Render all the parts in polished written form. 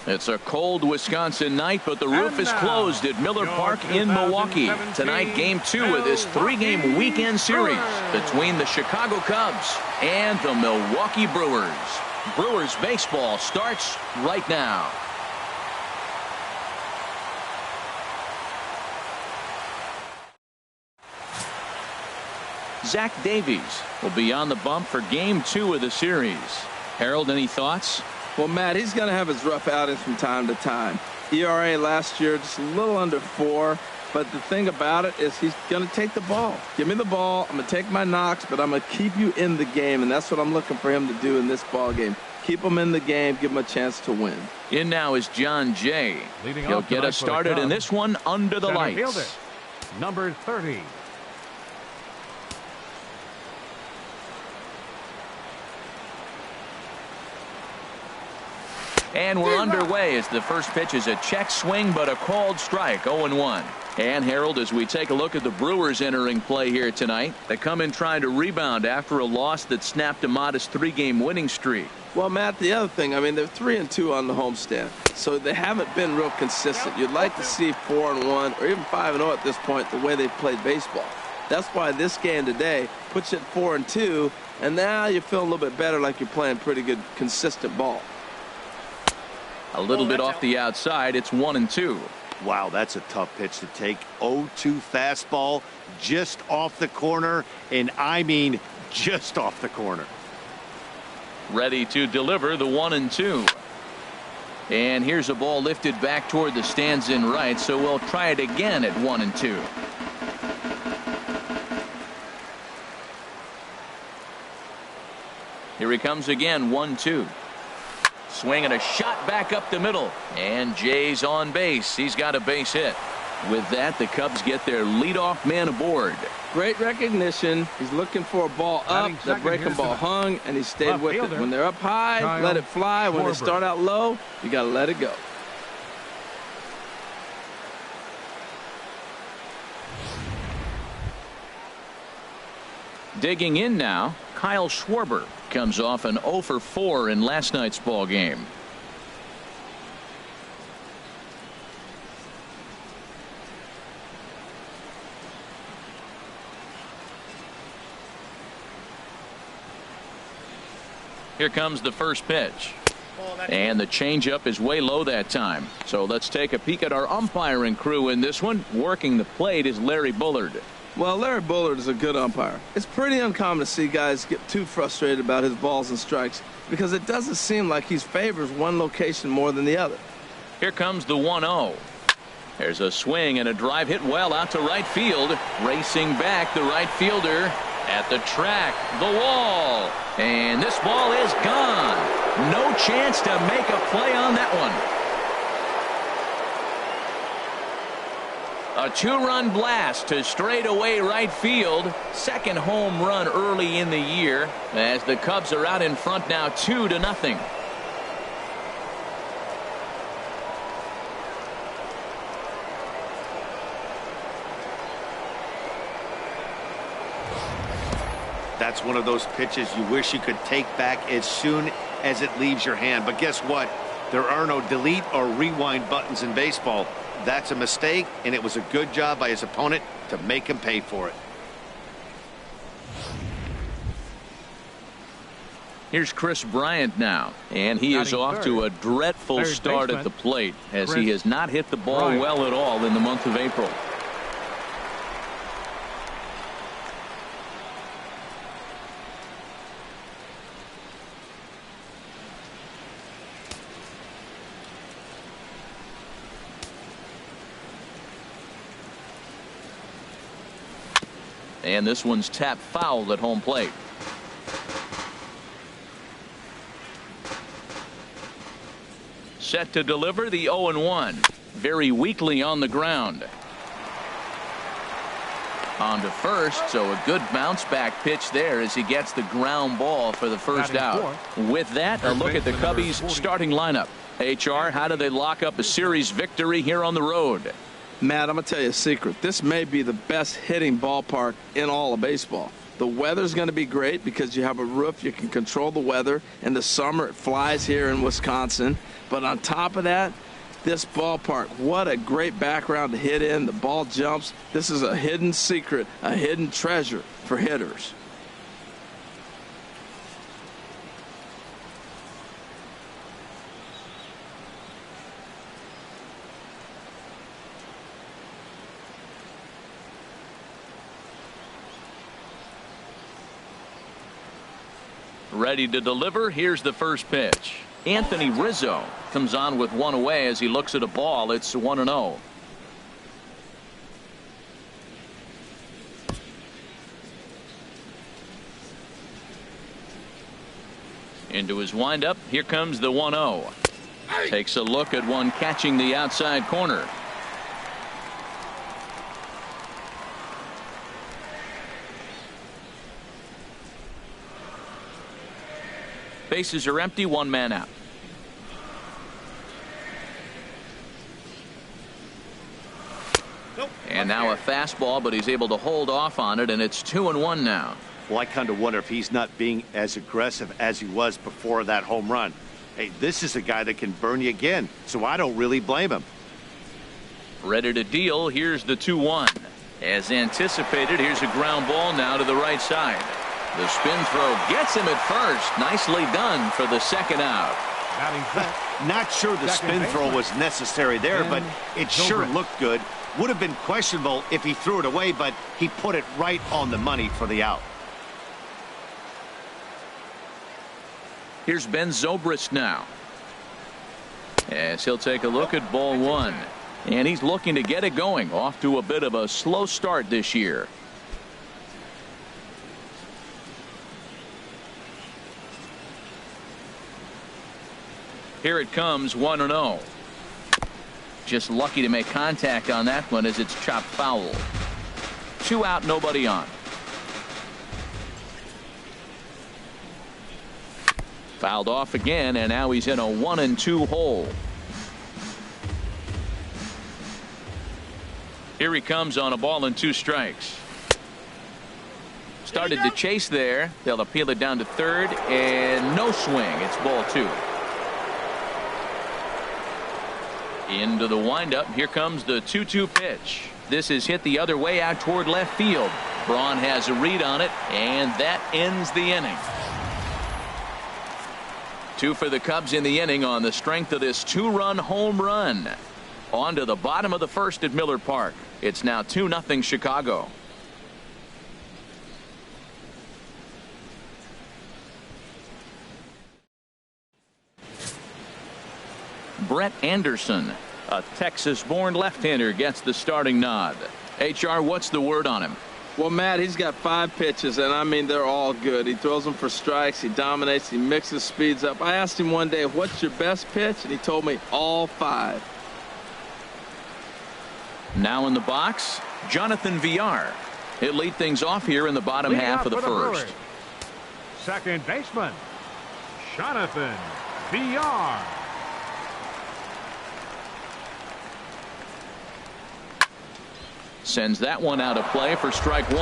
It's a cold Wisconsin night, but the roof is closed at Miller Park in Milwaukee. Tonight, Game 2 of this 3-game weekend series between the Chicago Cubs and the Milwaukee Brewers. Brewers baseball starts right now. Zach Davies will be on the bump for Game 2 of the series. Harold, any thoughts? Well, Matt, he's going to have his rough outings from time to time. ERA last year just a little under 4. But the thing about it is he's going to take the ball. Give me the ball. I'm going to take my knocks, but I'm going to keep you in the game. And that's what I'm looking for him to do in this ball game. Keep him in the game. Give him a chance to win. In now is John Jay. He'll get us started in this one under the lights. Fielder, number 30. And we're underway as the first pitch is a check swing, but a called strike, 0-1. And Harold, as we take a look at the Brewers entering play here tonight, they come in trying to rebound after a loss that snapped a modest 3-game winning streak. Well, Matt, the other thing, I mean, they're 3-2 on the homestand, so they haven't been real consistent. You'd like to see 4-1 or even 5-0 at this point, the way they've played baseball. That's why this game today puts you at 4-2, and now you feel a little bit better, like you're playing pretty good, consistent ball. A little bit off the outside. It's 1-2. Wow, that's a tough pitch to take. 0-2 fastball just off the corner, and I mean just off the corner. Ready to deliver the 1-2. And here's a ball lifted back toward the stands in right, so we'll try it again at 1-2. Here he comes again, 1-2. Swing and a shot back up the middle, and Jay's on base. He's got a base hit. With that, the Cubs get their leadoff man aboard. Great recognition. He's looking for a ball up. The breaking ball hung, and he stayed with it. When they're up high, let it fly. When they start out low, you got to let it go. Digging in now, Kyle Schwarber comes off an 0 for 4 in last night's ball game. Here comes the first pitch. And the changeup is way low that time. So let's take a peek at our umpiring crew in this one. Working the plate is Larry Bullard. Well, Larry Bullard is a good umpire. It's pretty uncommon to see guys get too frustrated about his balls and strikes because it doesn't seem like he favors one location more than the other. Here comes the 1-0. There's a swing and a drive hit well out to right field. Racing back, the right fielder at the track, the wall. And this ball is gone. No chance to make a play on that one. A 2-run blast to straightaway right field. Second home run early in the year as the Cubs are out in front now 2-0. That's one of those pitches you wish you could take back as soon as it leaves your hand. But guess what? There are no delete or rewind buttons in baseball. That's a mistake, and it was a good job by his opponent to make him pay for it. Here's Chris Bryant now, and he is off to a dreadful start at the plate as he has not hit the ball well at all in the month of April. And this one's tapped foul at home plate. Set to deliver the 0-1. Very weakly on the ground. On to first, so a good bounce back pitch there as he gets the ground ball for the first out. With that, a look at the Cubbies starting lineup. HR, how do they lock up a series victory here on the road? Matt, I'm going to tell you a secret. This may be the best hitting ballpark in all of baseball. The weather's going to be great because you have a roof. You can control the weather. In the summer, it flies here in Wisconsin. But on top of that, this ballpark, what a great background to hit in. The ball jumps. This is a hidden secret, a hidden treasure for hitters. Ready to deliver. Here's the first pitch. Anthony Rizzo comes on with one away as he looks at a ball. It's 1-0. Into his windup. Here comes the 1-0. Takes a look at one catching the outside corner. Bases are empty, one man out. And now a fastball, but he's able to hold off on it, and it's 2-1 now. Well, I kind of wonder if he's not being as aggressive as he was before that home run. Hey, this is a guy that can burn you again, so I don't really blame him. Ready to deal. Here's the 2-1. As anticipated, here's a ground ball now to the right side. The spin throw gets him at first. Nicely done for the second out. Not sure the spin throw was necessary there, but it sure looked good. Would have been questionable if he threw it away, but he put it right on the money for the out. Here's Ben Zobrist now, as he'll take a look at ball one. And he's looking to get it going. Off to a bit of a slow start this year. Here it comes, 1-0. Just lucky to make contact on that one as it's chopped foul. 2 out, nobody on. Fouled off again, and now he's in a 1-2 hole. Here he comes on a ball and 2 strikes. Started to chase there. They'll appeal it down to third, and no swing. It's ball 2. Into the windup. Here comes the 2-2 pitch. This is hit the other way out toward left field. Braun has a read on it, and that ends the inning. 2 for the Cubs in the inning on the strength of this 2-run home run. On to the bottom of the first at Miller Park. It's now 2-0 Chicago. Brett Anderson, a Texas-born left-hander, gets the starting nod. HR, what's the word on him? Well, Matt, he's got 5 pitches, and I mean, they're all good. He throws them for strikes. He dominates. He mixes speeds up. I asked him one day, what's your best pitch? And he told me all 5. Now in the box, Jonathan Villar. He'll lead things off here in the bottom half of the first. Second baseman, Jonathan Villar. Sends that one out of play for strike 1.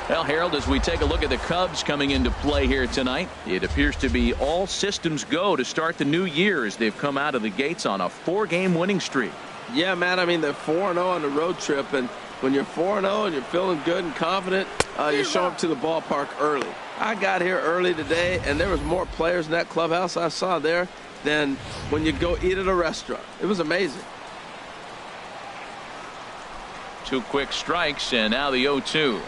Well, Harold, as we take a look at the Cubs coming into play here tonight, it appears to be all systems go to start the new year as they've come out of the gates on a 4-game winning streak. Yeah, Matt, I mean, they're 4-0 on the road trip, and when you're 4-0 and you're feeling good and confident, you show up to the ballpark early. I got here early today, and there was more players in that clubhouse I saw there than when you go eat at a restaurant. It was amazing. 2 quick strikes, and now the 0-2.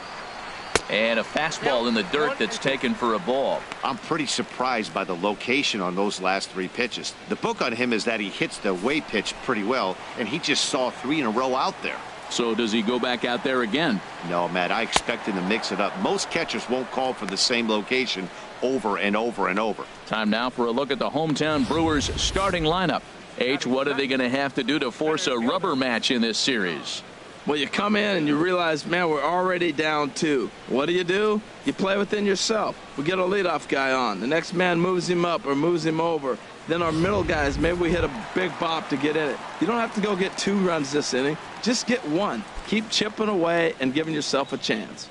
And a fastball in the dirt that's taken for a ball. I'm pretty surprised by the location on those last 3 pitches. The book on him is that he hits the away pitch pretty well, and he just saw 3 in a row out there. So does he go back out there again? No, Matt, I expect him to mix it up. Most catchers won't call for the same location over and over and over. Time now for a look at the hometown Brewers starting lineup. H, what are they going to have to do to force a rubber match in this series? Well, you come in and you realize, man, we're already down 2. What do? You play within yourself. We get a leadoff guy on. The next man moves him up or moves him over. Then our middle guys, maybe we hit a big bop to get in it. You don't have to go get 2 runs this inning. Just get 1. Keep chipping away and giving yourself a chance.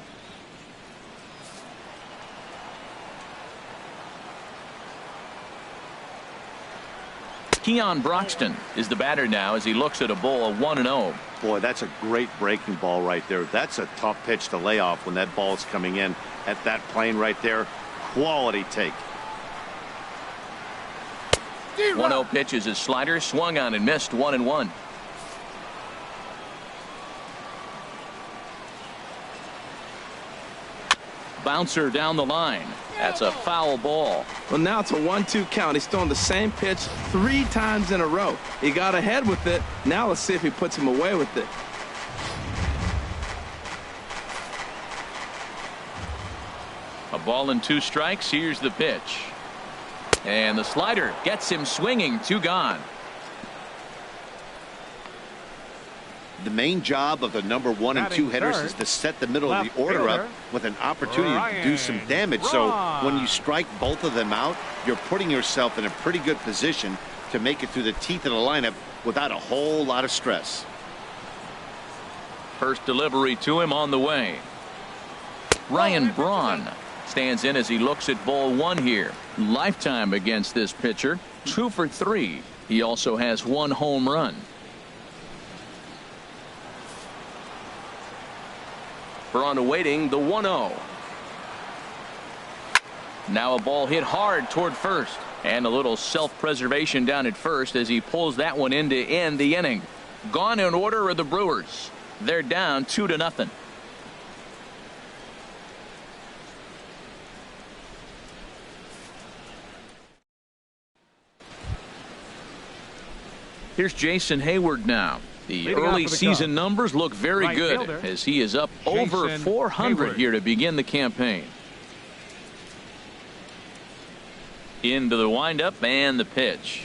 Keon Broxton is the batter now as he looks at a bowl of 1-0. Boy, that's a great breaking ball right there. That's a tough pitch to lay off when that ball's coming in at that plane right there. Quality take. 1-0 pitch is his slider, swung on and missed, 1-1. Bouncer down the line. That's a foul ball. Well, now it's a 1-2 count. He's throwing the same pitch 3 times in a row. He got ahead with it. Now let's see if he puts him away with it. A ball and 2 strikes. Here's the pitch. And the slider gets him swinging. 2 gone. The main job of the number 1 and 2 hitters is to set the middle of the order up with an opportunity to do some damage. So when you strike both of them out, you're putting yourself in a pretty good position to make it through the teeth of the lineup without a whole lot of stress. First delivery to him on the way. Ryan Braun stands in as he looks at ball 1 here. Lifetime against this pitcher, 2 for 3. He also has 1 home run. Braun awaiting the 1-0. Now a ball hit hard toward first. And a little self-preservation down at first as he pulls that one in to end the inning. Gone in order are the Brewers. They're down 2-0. Here's Jason Hayward now. The early season numbers look very good as he is up over 400 here to begin the campaign. Into the windup and the pitch.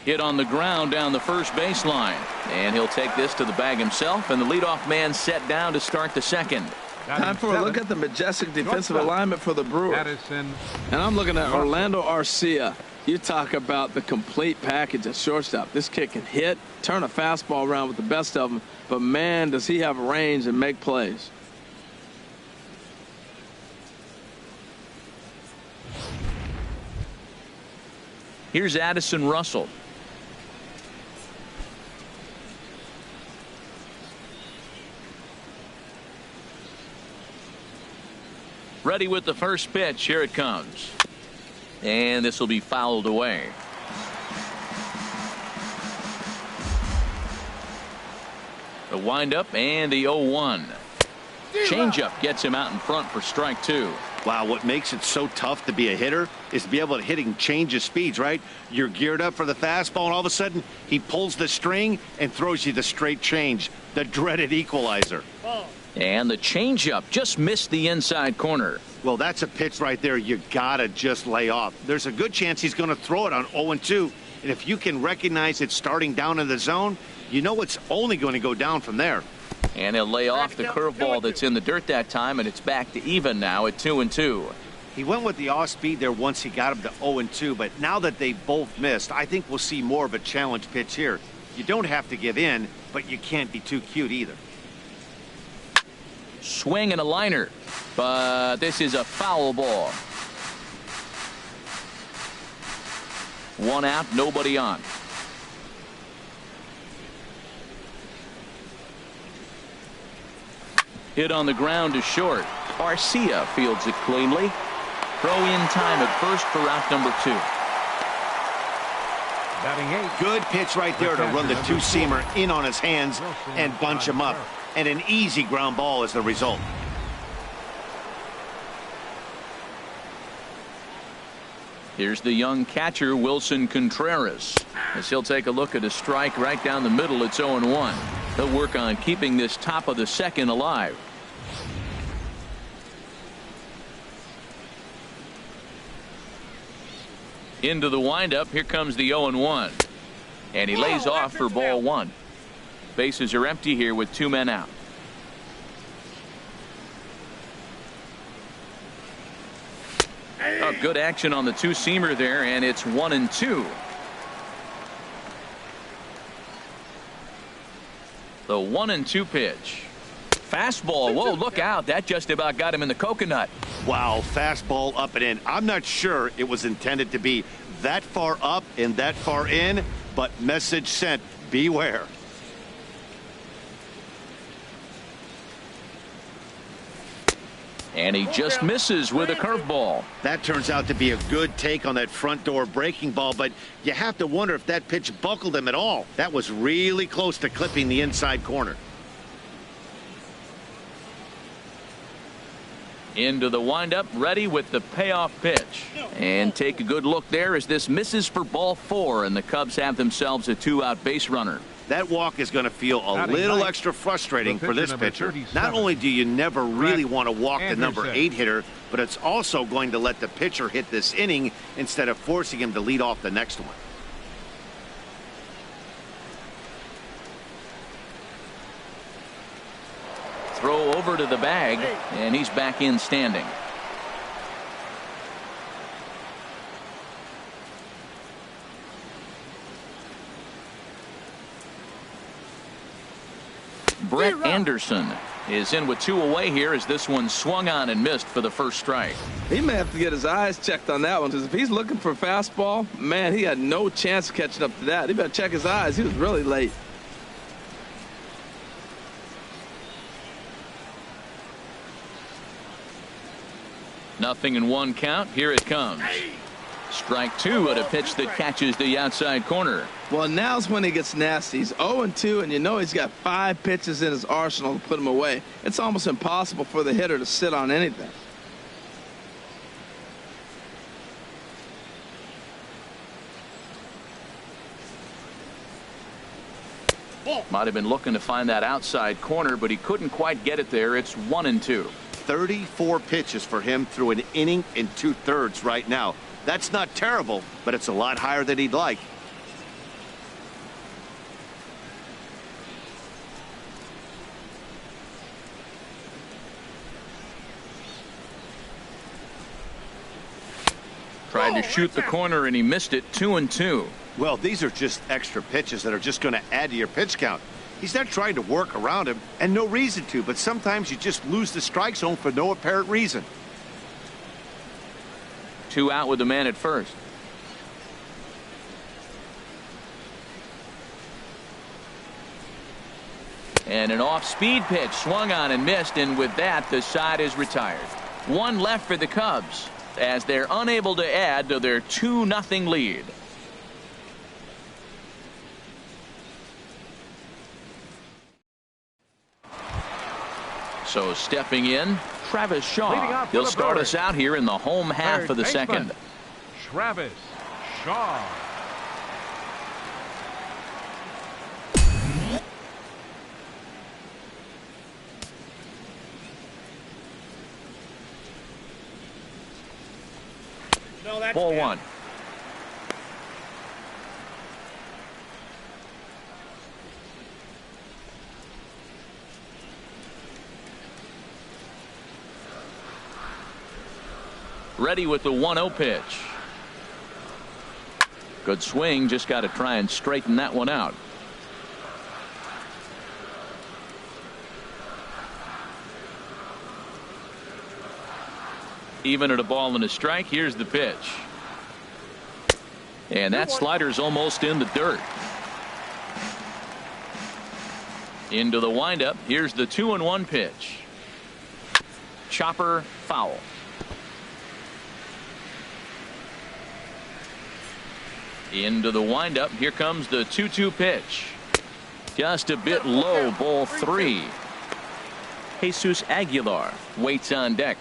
Hit on the ground down the first baseline. And he'll take this to the bag himself, and the leadoff man set down to start the second. Time for a look at the majestic defensive alignment for the Brewers. And I'm looking at Orlando Arcia. You talk about the complete package at shortstop. This kid can hit, turn a fastball around with the best of them, but man, does he have range and make plays. Here's Addison Russell. Ready with the first pitch. Here it comes. And this will be fouled away. The windup and the 0-1. Changeup gets him out in front for strike 2. Wow, what makes it so tough to be a hitter is to be able to hitting change of speeds, right? You're geared up for the fastball, and all of a sudden he pulls the string and throws you the straight change, the dreaded equalizer. And the changeup just missed the inside corner. Well, that's a pitch right there you gotta just lay off. There's a good chance he's going to throw it on 0-2, and if you can recognize it starting down in the zone, you know it's only going to go down from there. And he'll lay off the curveball that's in the dirt that time, and it's back to even now at 2-2. He went with the off speed there once he got him to 0-2, but now that they both missed, I think we'll see more of a challenge pitch here. You don't have to give in, but you can't be too cute either. Swing and a liner, but this is a foul ball. 1 out, nobody on. Hit on the ground to short. Arcia fields it cleanly. Throw in time at first for out number 2. Good pitch right there to run the two-seamer in on his hands and bunch him up. And an easy ground ball is the result. Here's the young catcher, Wilson Contreras, as he'll take a look at a strike right down the middle. It's 0-1. He'll work on keeping this top of the second alive. Into the windup. Here comes the 0-1. And he lays off for ball 1. Bases are empty here with 2 men out. Good action on the two-seamer there, and it's 1-2. The 1-2 pitch. Fastball. Whoa, look out. That just about got him in the coconut. Wow, fastball up and in. I'm not sure it was intended to be that far up and that far in, but message sent, beware. And he just misses with a curveball. That turns out to be a good take on that front door breaking ball, but you have to wonder if that pitch buckled him at all. That was really close to clipping the inside corner. Into the windup, ready with the payoff pitch. And take a good look there as this misses for ball 4, and the Cubs have themselves a 2-out base runner. That walk is going to feel a little extra frustrating for this pitcher. Not only do you never really want to walk the number 8 hitter, but it's also going to let the pitcher hit this inning instead of forcing him to lead off the next one. Throw over to the bag, and he's back in standing. Brett Anderson is in with 2 away here as this one swung on and missed for the first strike. He may have to get his eyes checked on that one, because if he's looking for a fastball, man, he had no chance of catching up to that. He better check his eyes. He was really late. Nothing in 1 count. Here it comes. Strike 2 at a pitch that catches the outside corner. Well, now's when he gets nasty. He's 0-2, and you know he's got 5 pitches in his arsenal to put him away. It's almost impossible for the hitter to sit on anything. Might have been looking to find that outside corner, but he couldn't quite get it there. It's 1-2. 34 pitches for him through an inning and 2/3 right now. That's not terrible, but it's a lot higher than he'd like. Tried to shoot the corner and he missed it. 2-2. Well, these are just extra pitches that are just going to add to your pitch count. He's not trying to work around him, and no reason to, but sometimes you just lose the strike zone for no apparent reason. 2 out with the man at first. And an off-speed pitch swung on and missed, and with that the side is retired. 1 left for the Cubs as they're unable to add to their 2-0 lead. So stepping in, Travis Shaw. He'll start us out here in the home half of the second. Travis Shaw. Ball 1. Ready with the 1-0 pitch. Good swing, just got to try and straighten that one out. Even at a ball and a strike. Here's the pitch. And that slider's almost in the dirt. Into the windup. Here's the 2-1 pitch. Chopper foul. Into the windup. Here comes the 2-2 pitch. Just a bit low. Ball 3. Jesus Aguilar waits on deck.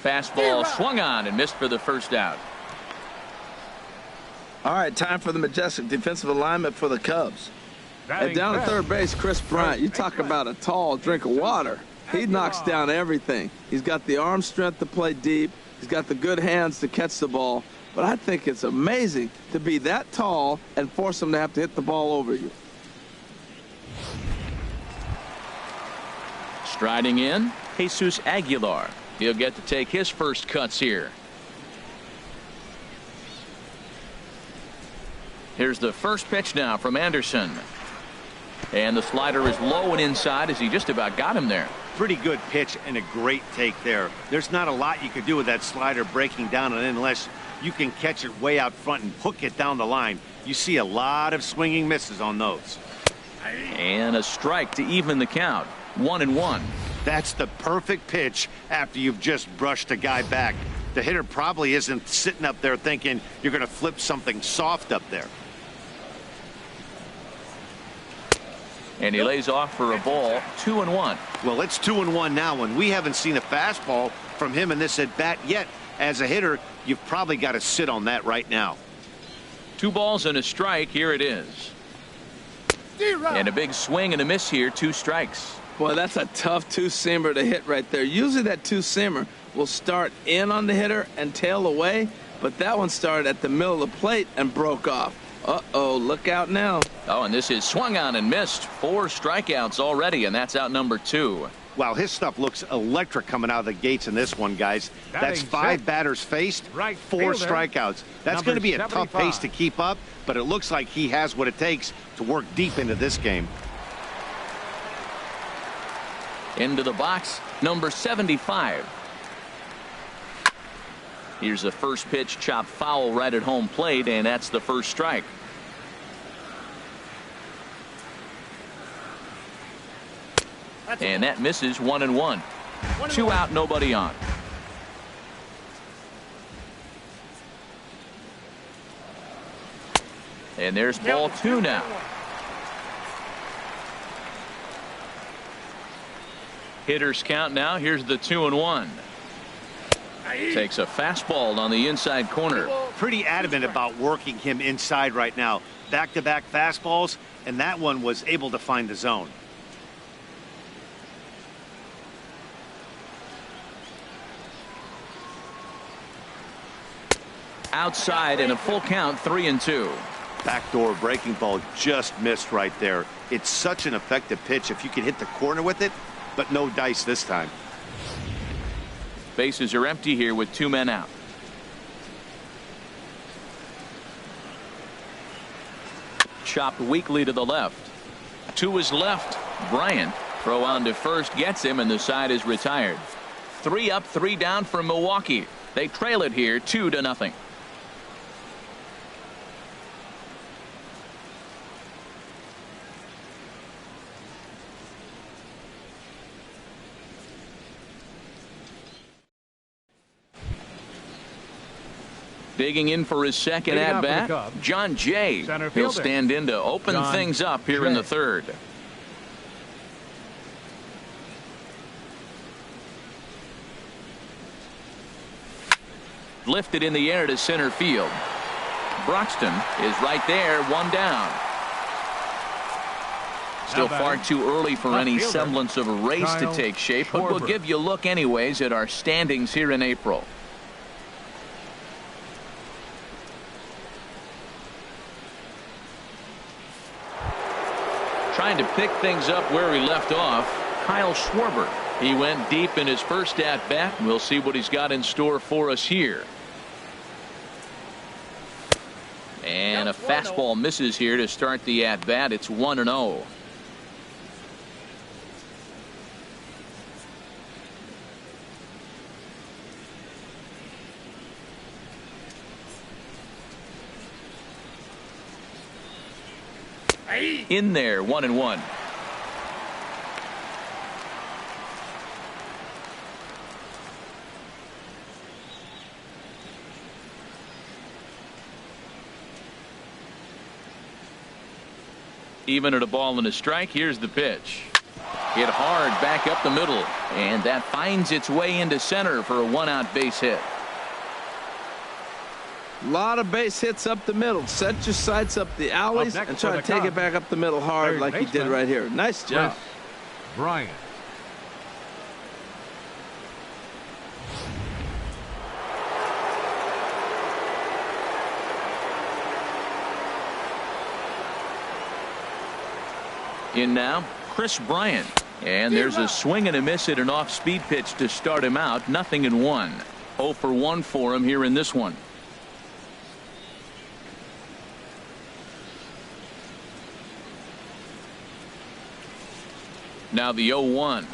Fastball swung on and missed for the first out. All right, time for the majestic defensive alignment for the Cubs. And down at third base, Chris Bryant, you talk about a tall drink of water. He knocks down everything. He's got the arm strength to play deep. He's got the good hands to catch the ball. But I think it's amazing to be that tall and force him to have to hit the ball over you. Striding in, Jesus Aguilar. He'll get to take his first cuts here. Here's the first pitch now from Anderson. And the slider is low and inside as he just about got him there. Pretty good pitch and a great take there. There's not a lot you could do with that slider breaking down, and unless you can catch it way out front and hook it down the line, you see a lot of swinging misses on those. And a strike to even the count. 1-1. That's the perfect pitch after you've just brushed a guy back. The hitter probably isn't sitting up there thinking you're going to flip something soft up there. And he lays off for a ball. 2-1. Well, it's 2-1 now, and we haven't seen a fastball from him in this at bat yet. As a hitter, you've probably got to sit on that right now. 2 balls and a strike. Here it is. And a big swing and a miss here. 2 strikes. Boy, that's a tough two-seamer to hit right there. Usually that two-seamer will start in on the hitter and tail away, but that one started at the middle of the plate and broke off. Uh-oh, look out now. Oh, and this is swung on and missed. 4 strikeouts already, and that's out number 2. Wow, his stuff looks electric coming out of the gates in this one, guys. That's 5 batters faced, 4 strikeouts. That's going to be a tough pace to keep up, but it looks like he has what it takes to work deep into this game. Into the box, number 75. Here's the first pitch, chopped foul right at home plate, and that's the first strike. And that misses. 1-1. 2 out, nobody on. And there's ball 2 now. Hitters count now. Here's the 2-1. Takes a fastball on the inside corner. Pretty adamant about working him inside right now. Back-to-back fastballs, and that one was able to find the zone. Outside and a full count. 3-2. Backdoor breaking ball just missed right there. It's such an effective pitch if you can hit the corner with it, but no dice this time. Bases are empty here with 2 men out. Chopped weakly to the left. To his left. Bryant. Throw on to first gets him, and the side is retired. 3 up, 3 down for Milwaukee. They trail it here 2-0. Digging in for his second at-bat, John Jay. He'll stand in to open things up here in the third. Lifted in the air to center field. Broxton is right there, 1 down. Still far too early for any semblance of a race to take shape, but we'll give you a look anyways at our standings here in April. Trying to pick things up where he left off, Kyle Schwarber. He went deep in his first at-bat. We'll see what he's got in store for us here. And a fastball misses here to start the at-bat. It's 1-0. In there, 1-1. Even at a ball and a strike. Here's the pitch. Hit hard back up the middle, and that finds its way into center for a 1-out base hit. A lot of base hits up the middle. Set your sights up the alleys and try to take it back up the middle hard like he did right here. Nice job. Bryant. In now, Chris Bryant. And there's a swing and a miss at an off-speed pitch to start him out. 0-1. 0 for 1 for him here in this one. Now the 0-1.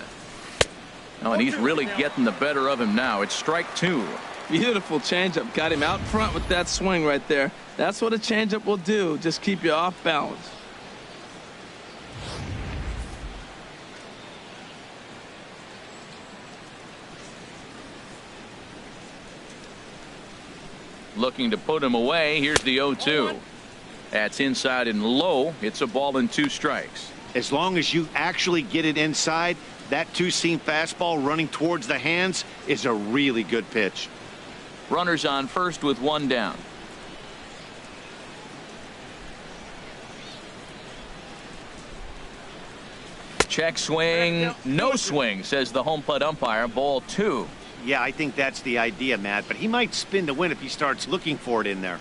Oh, and he's really getting the better of him now. It's strike two. Beautiful changeup. Got him out front with that swing right there. That's what a changeup will do. Just keep you off balance. Looking to put him away. Here's the 0-2. That's inside and low. It's a ball and 2 strikes. As long as you actually get it inside, that two-seam fastball running towards the hands is a really good pitch. Runners on first with 1 down. Check swing. No swing, says the home plate umpire. Ball 2. Yeah, I think that's the idea, Matt, but he might spin to win if he starts looking for it in there.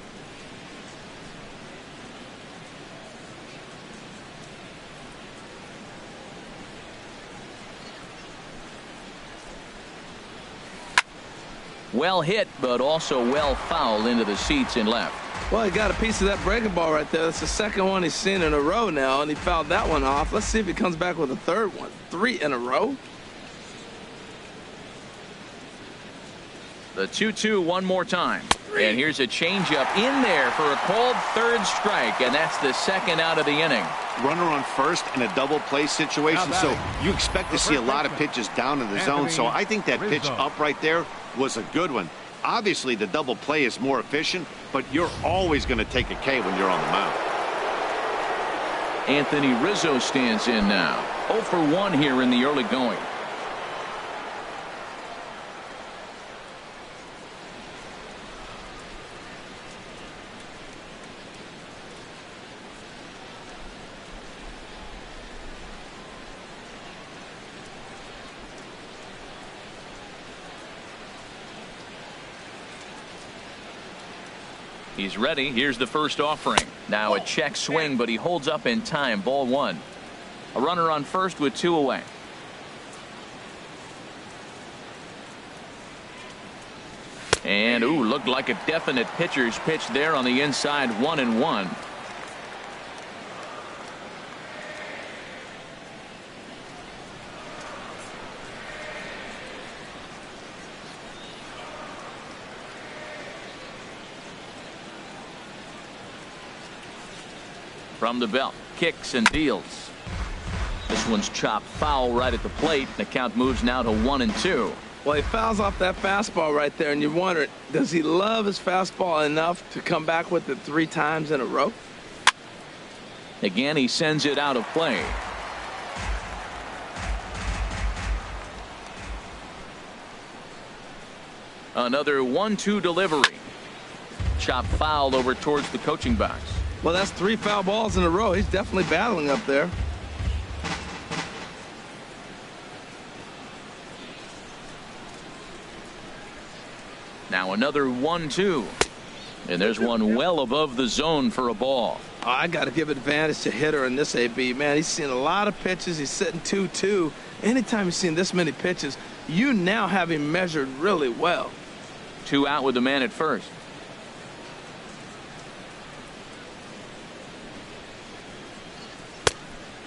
Well hit, but also well fouled into the seats in left. Well, he got a piece of that breaking ball right there. That's the second one he's seen in a row now, and he fouled that one off. Let's see if he comes back with a third one. 3 in a row. The 2-2 one more time. And here's a changeup in there for a called third strike, and that's the second out of the inning. Runner on first in a double play situation, so you expect to see a lot of pitches down in the zone. So I think that pitch up right there was a good one. Obviously, the double play is more efficient, but you're always going to take a K when you're on the mound. Anthony Rizzo stands in now. 0 for 1 here in the early going. He's ready. Here's the first offering. Now a check swing, but he holds up in time. Ball 1. A runner on first with 2 away. And looked like a definite pitcher's pitch there on the inside. 1-1. From the belt, kicks and deals. This one's chopped foul right at the plate. The count moves now to 1-2. Well, he fouls off that fastball right there, and you wonder, does he love his fastball enough to come back with it 3 times in a row? Again, he sends it out of play. Another 1-2 delivery. Chopped foul over towards the coaching box. Well, that's 3 foul balls in a row. He's definitely battling up there. Now another 1-2. And there's one well above the zone for a ball. Oh, I got to give advantage to hitter in this AB. Man, he's seen a lot of pitches. He's sitting 2-2. Anytime you've seen this many pitches, you now have him measured really well. 2 out with the man at first.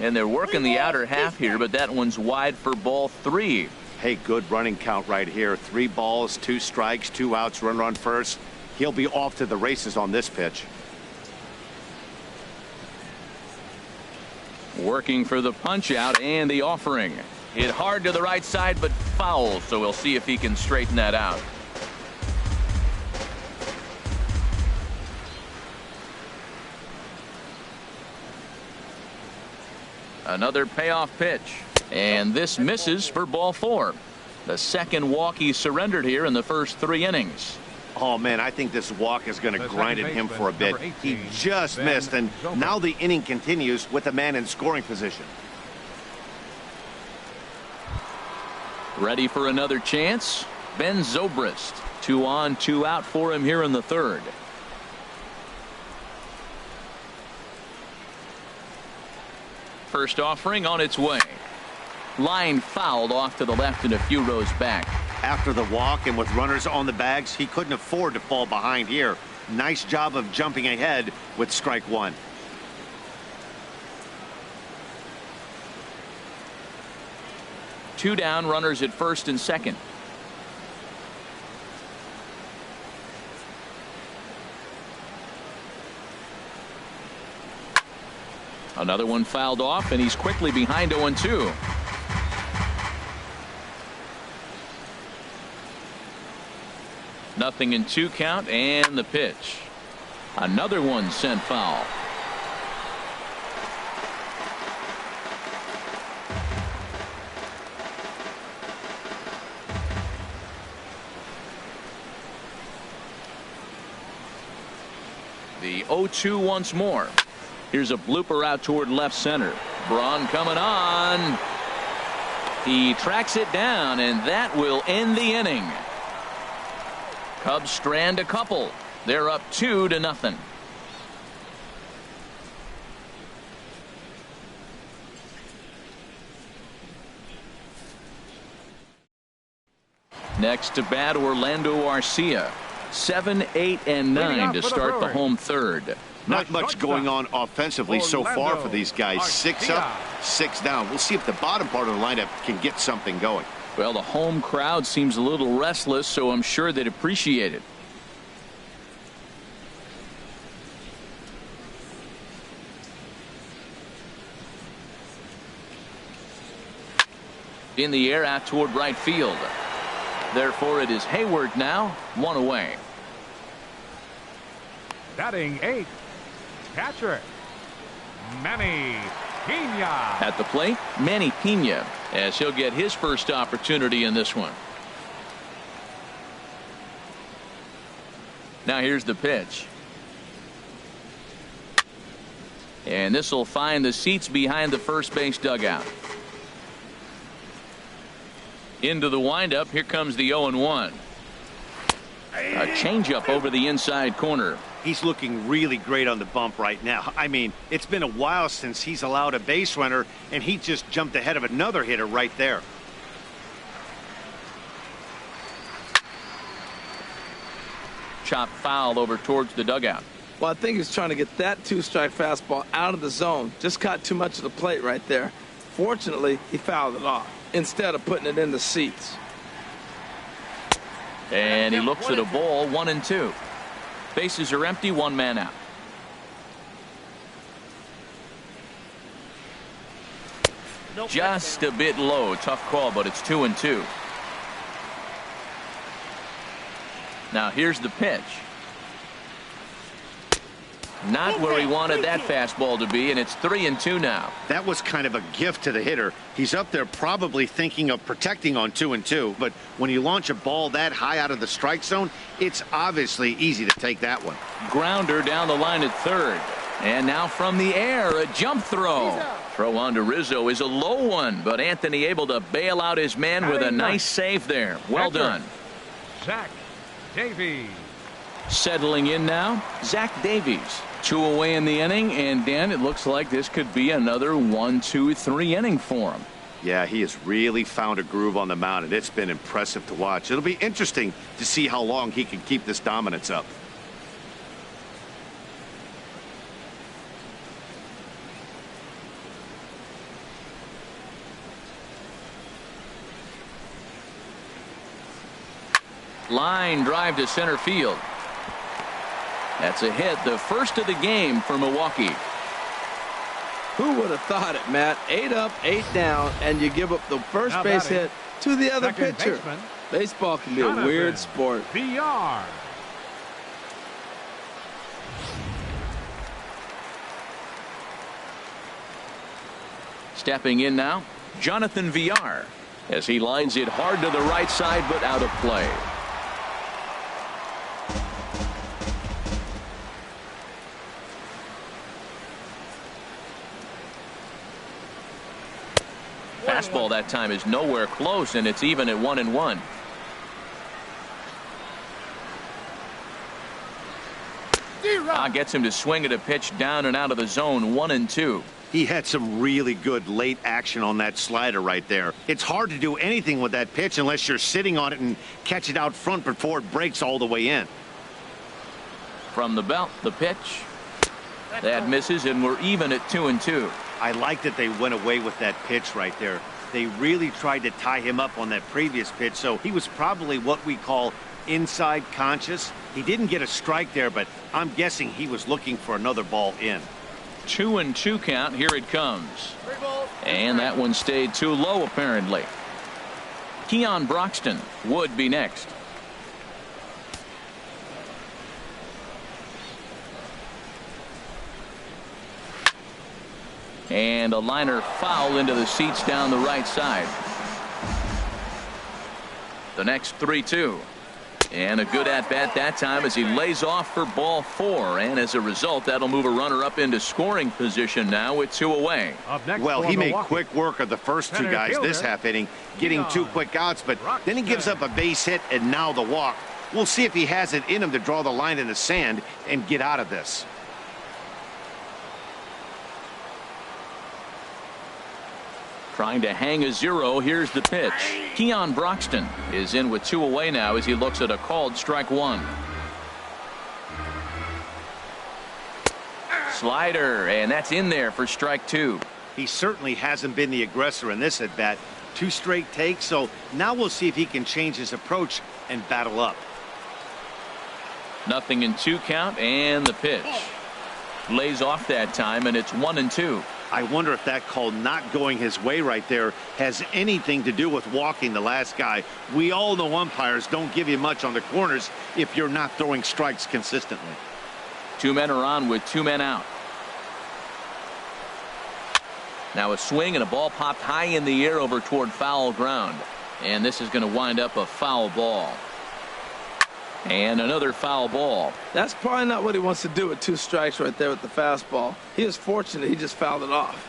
And they're working the outer half here, but that one's wide for ball 3. Hey, good running count right here. 3 balls, 2 strikes, 2 outs, runner on first. He'll be off to the races on this pitch. Working for the punch out and the offering. Hit hard to the right side, but foul, so we'll see if he can straighten that out. Another payoff pitch, and this misses for ball 4. The second walk he surrendered here in the first 3 innings. Oh man, I think this walk is going to grind at him for a bit. He just missed, and now the inning continues with a man in scoring position. Ready for another chance. Ben Zobrist. 2 on, 2 out for him here in the 3rd. First offering on its way. Line fouled off to the left and a few rows back. After the walk and with runners on the bags, he couldn't afford to fall behind here. Nice job of jumping ahead with strike 1. 2 down, runners at first and second. Another one fouled off, and he's quickly behind 0-2. Nothing in 2 count, and the pitch. Another one sent foul. The 0-2 once more. Here's a blooper out toward left center. Braun coming on. He tracks it down, and that will end the inning. Cubs strand a couple. They're up 2-0. Next to bat, Orlando Arcia. 7, 8, and 9 to start the home third. Not much going on offensively so far for these guys. 6 up, 6 down. We'll see if the bottom part of the lineup can get something going. Well, the home crowd seems a little restless, so I'm sure they'd appreciate it. In the air out toward right field. Therefore, it is Hayward now, 1 away. Batting 8th, catcher Manny Pena. At the plate, Manny Pena, as he'll get his first opportunity in this one. Now here's the pitch. And this will find the seats behind the first base dugout. Into the windup. Here comes the 0-1. A changeup over the inside corner. He's looking really great on the bump right now. I mean, it's been a while since he's allowed a base runner, and he just jumped ahead of another hitter right there. Chop foul over towards the dugout. Well, I think he's trying to get that 2-strike fastball out of the zone. Just caught too much of the plate right there. Fortunately, he fouled it off instead of putting it in the seats. And he looks at a ball, 1-2. Bases are empty, 1 man out. Just a bit low. Tough call, but it's 2-2. Now here's the pitch. Not where he wanted that fastball to be, and it's 3-2 now. That was kind of a gift to the hitter. He's up there probably thinking of protecting on 2-2, but when you launch a ball that high out of the strike zone, it's obviously easy to take that one. Grounder down the line at third. And now from the air, a jump throw. Throw on to Rizzo is a low one, but Anthony able to bail out his man with a nice save there. Well done. Zach Davies. Settling in now, Zach Davies. 2 away in the inning, and Dan, it looks like this could be another 1, 2, 3 inning for him. Yeah, he has really found a groove on the mound, and it's been impressive to watch. It'll be interesting to see how long he can keep this dominance up. Line drive to center field. That's a hit, the first of the game for Milwaukee. Who would have thought it, Matt? 8 up, 8 down, and you give up the first base hit to the other pitcher. Baseman, Baseball can be a weird sport. VR. Stepping in now, Jonathan VR, as he lines it hard to the right side, but out of play. Fastball that time is nowhere close, and it's even at 1-1. Gets him to swing at a pitch down and out of the zone. 1-2. He had some really good late action on that slider right there. It's hard to do anything with that pitch unless you're sitting on it and catch it out front before it breaks all the way in. From the belt, the pitch. That misses, and we're even at 2-2. I like that they went away with that pitch right there. They really tried to tie him up on that previous pitch, so he was probably what we call inside conscious. He didn't get a strike there, but I'm guessing he was looking for another ball in. 2-2 count. Here it comes. And that one stayed too low, apparently. Keon Broxton would be next. And a liner foul into the seats down the right side. The next 3-2. And a good at-bat that time as he lays off for ball 4. And as a result, that'll move a runner up into scoring position now with 2 away. Well, he made quick work of the first 2 guys this half inning, getting 2 quick outs, but then he gives up a base hit and now the walk. We'll see if he has it in him to draw the line in the sand and get out of this. Trying to hang a 0. Here's the pitch. Keon Broxton is in with 2 away now as he looks at a called strike 1. Slider, and that's in there for strike 2. He certainly hasn't been the aggressor in this at bat. 2 straight takes, so now we'll see if he can change his approach and battle up. Nothing in 2 count, and the pitch. Lays off that time, and it's 1-2. I wonder if that call not going his way right there has anything to do with walking the last guy. We all know umpires don't give you much on the corners if you're not throwing strikes consistently. 2 men are on with 2 men out. Now a swing and a ball popped high in the air over toward foul ground. And this is going to wind up a foul ball. And another foul ball. That's probably not what he wants to do with 2 strikes right there with the fastball. He is fortunate he just fouled it off.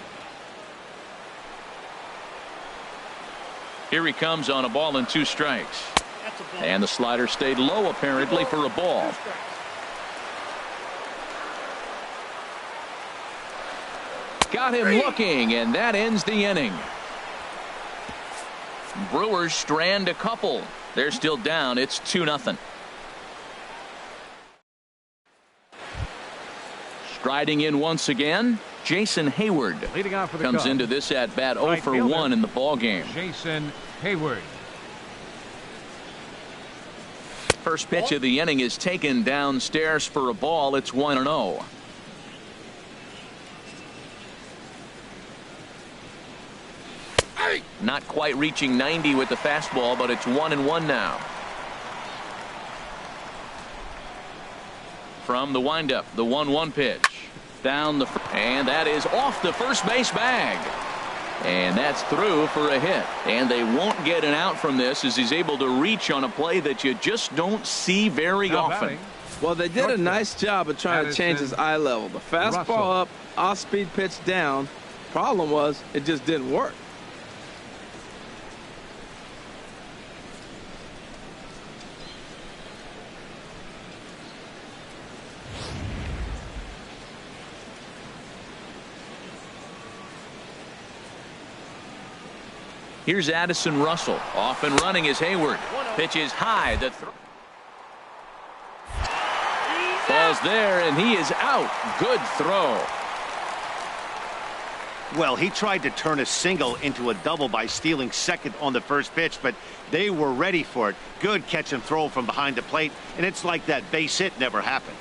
Here he comes on a ball and 2 strikes. And the slider stayed low apparently for a ball. Got him looking, and that ends the inning. Brewers strand a couple. They're still down. It's 2-0. Striding in once again, Jason Hayward Leading off for the comes Cubs. into this at bat 0 Right for fielder, 1 in the ball game. Jason Hayward. First pitch of the inning is taken downstairs for a ball. It's 1-0. Not quite reaching 90 with the fastball, but it's 1-1 now. From the windup, the 1-1 pitch. Down the and that is off the first base bag. And that's through for a hit. And they won't get an out from this as he's able to reach on a play that you just don't see very often. Well, they did a nice job of trying to change his eye level. The fastball up, off-speed pitch down. Problem was, it just didn't work. Here's Addison Russell. Off and running is Hayward. Pitch is high. The ball's there, and he is out. Good throw. Well, he tried to turn a single into a double by stealing second on the first pitch, but they were ready for it. Good catch and throw from behind the plate, and it's like that base hit never happened.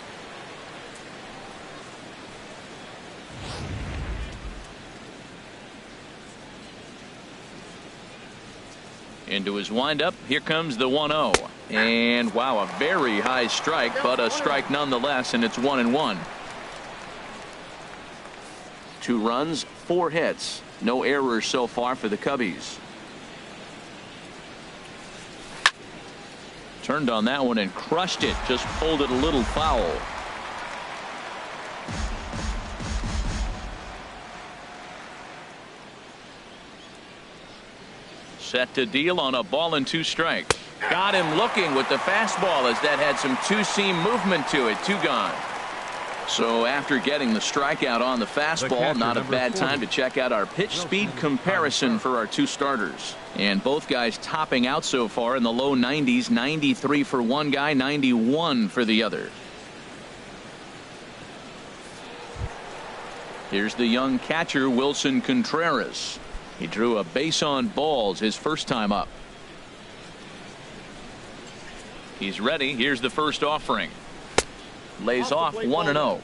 Into his windup. Here comes the 1-0. And wow, a very high strike, but a strike nonetheless, and it's 1-1. 2 runs, 4 hits. No errors so far for the Cubbies. Turned on that one and crushed it. Just pulled it a little foul. Set to deal on a ball and 2 strikes. Got him looking with the fastball as that had some 2-seam movement to it. 2 gone. So after getting the strikeout on the fastball, not a bad time to check out our pitch speed comparison for our 2 starters. And both guys topping out so far in the low 90s. 93 for one guy, 91 for the other. Here's the young catcher, Wilson Contreras. He drew a base on balls his first time up. He's ready. Here's the first offering. Lays off 1-0.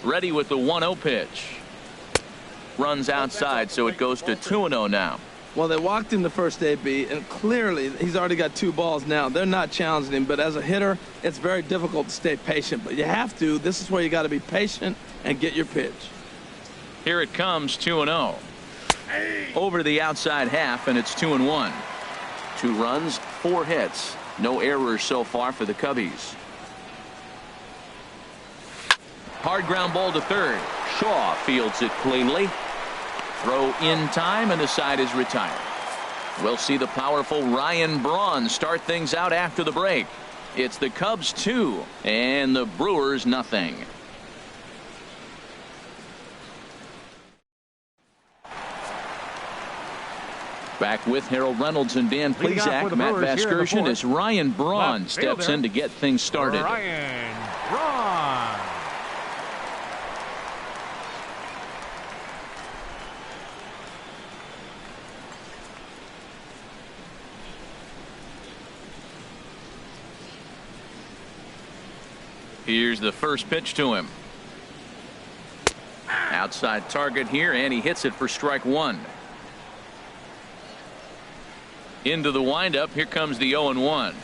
Ready with the 1-0 pitch. Runs outside, so it goes to 2-0 now. Well, they walked him the first AB, and clearly he's already got 2 balls now. They're not challenging him, but as a hitter, it's very difficult to stay patient. But you have to. This is where you got to be patient and get your pitch. Here it comes, 2-0. Over the outside half, and it's 2-1. 2 runs, 4 hits. No errors so far for the Cubbies. Hard ground ball to third. Shaw fields it cleanly. Throw in time, and the side is retired. We'll see the powerful Ryan Braun start things out after the break. It's the Cubs 2 and the Brewers nothing. Back with Harold Reynolds and Dan Plesac. Matt Vasgersian as Ryan Braun steps in to get things started. Ryan Braun. Here's the first pitch to him. Outside target here, and he hits it for strike 1. Into the windup. Here comes the 0-1.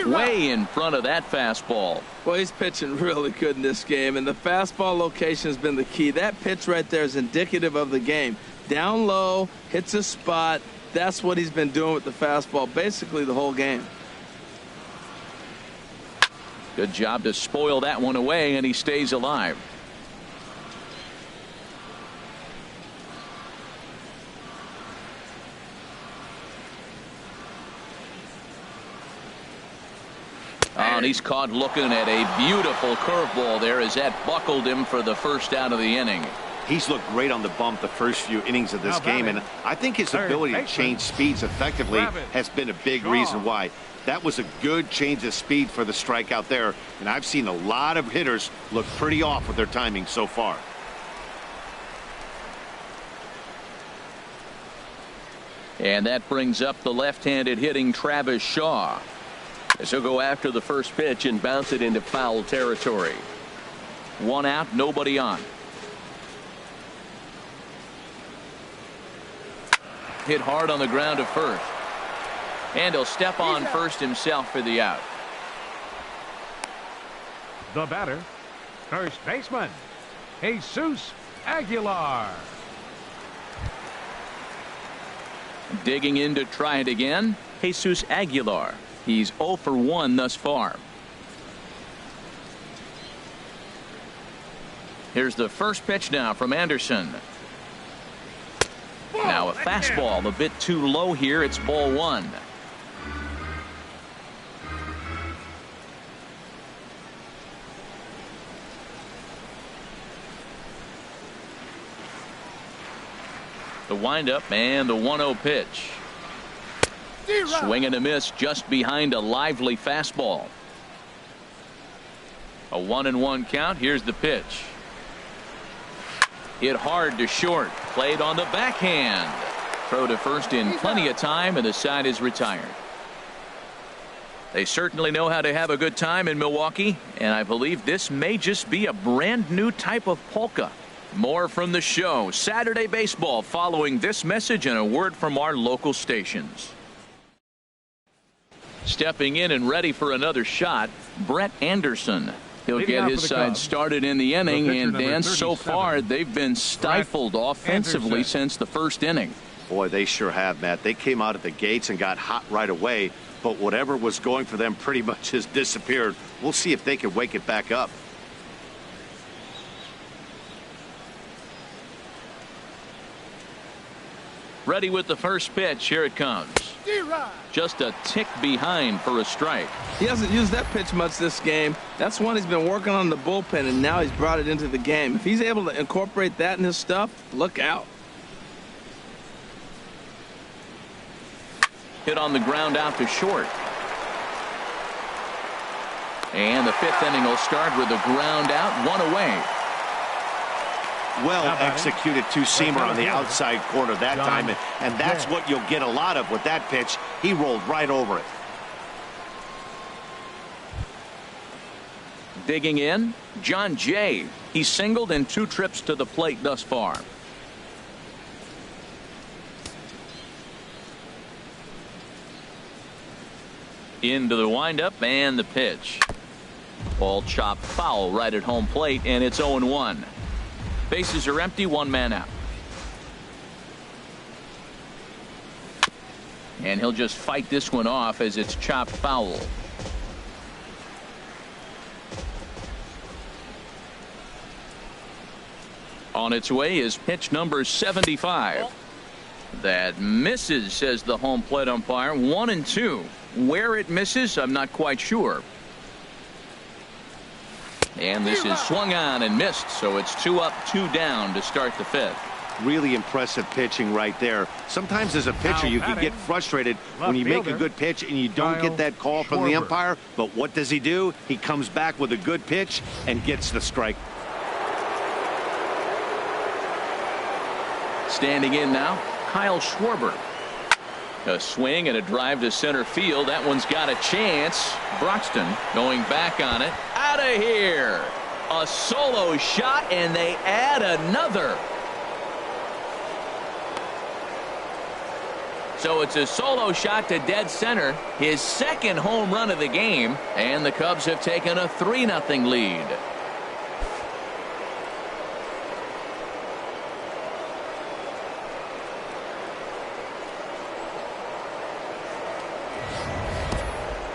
Way in front of that fastball. Well, he's pitching really good in this game, and the fastball location has been the key. That pitch right there is indicative of the game. Down low, hits a spot. That's what he's been doing with the fastball basically the whole game. Good job to spoil that one away, and he stays alive. And he's caught looking at a beautiful curveball there as that buckled him for the first out of the inning. He's looked great on the bump the first few innings of this game, and I think his ability to change speeds effectively has been a big reason why. That was a good change of speed for the strikeout there, and I've seen a lot of hitters look pretty off with their timing so far. And that brings up the left-handed hitting Travis Shaw. As he'll go after the first pitch and bounce it into foul territory. 1 out, nobody on. Hit hard on the ground to first. And he'll step on first himself for the out. The batter, first baseman, Jesus Aguilar. Digging in to try it again, Jesus Aguilar. He's 0 for 1 thus far. Here's the first pitch now from Anderson. Now a fastball a bit too low here. It's ball 1. The windup and the 1-0 pitch. Swing and a miss just behind a lively fastball. A 1-1 count. Here's the pitch. Hit hard to short. Played on the backhand. Throw to first in plenty of time, and the side is retired. They certainly know how to have a good time in Milwaukee, and I believe this may just be a brand new type of polka. More from the show. Saturday baseball following this message and a word from our local stations. Stepping in and ready for another shot, Brett Anderson. He'll get his side started in the inning, and Dan, so far they've been stifled offensively since the first inning. Boy, they sure have, Matt. They came out of the gates and got hot right away, but whatever was going for them pretty much has disappeared. We'll see if they can wake it back up. Ready with the first pitch. Here it comes. Just a tick behind for a strike. He hasn't used that pitch much this game. That's one he's been working on in the bullpen, and now he's brought it into the game. If he's able to incorporate that in his stuff, look out. Hit on the ground out to short. And the fifth inning will start with a ground out, one away. Well executed two-seamer on the outside corner that time, and that's what you'll get a lot of with that pitch. He rolled right over it. Digging in, John Jay. He singled in 2 trips to the plate thus far. Into the windup and the pitch. Ball chopped foul right at home plate, and it's 0-1. Bases are empty, 1 man out. And he'll just fight this one off as it's chopped foul. On its way is pitch number 75. That misses, says the home plate umpire. 1-2. Where it misses, I'm not quite sure. And this is swung on and missed, so it's 2 up, 2 down to start the 5th. Really impressive pitching right there. Sometimes as a pitcher you can get frustrated when you make a good pitch and you don't get that call from the umpire. But what does he do? He comes back with a good pitch and gets the strike. Standing in now, Kyle Schwarber. A swing and a drive to center field. That one's got a chance. Broxton going back on it. Out of here. A solo shot, and they add another. So it's a solo shot to dead center. His 2nd home run of the game. And the Cubs have taken a 3-0 lead.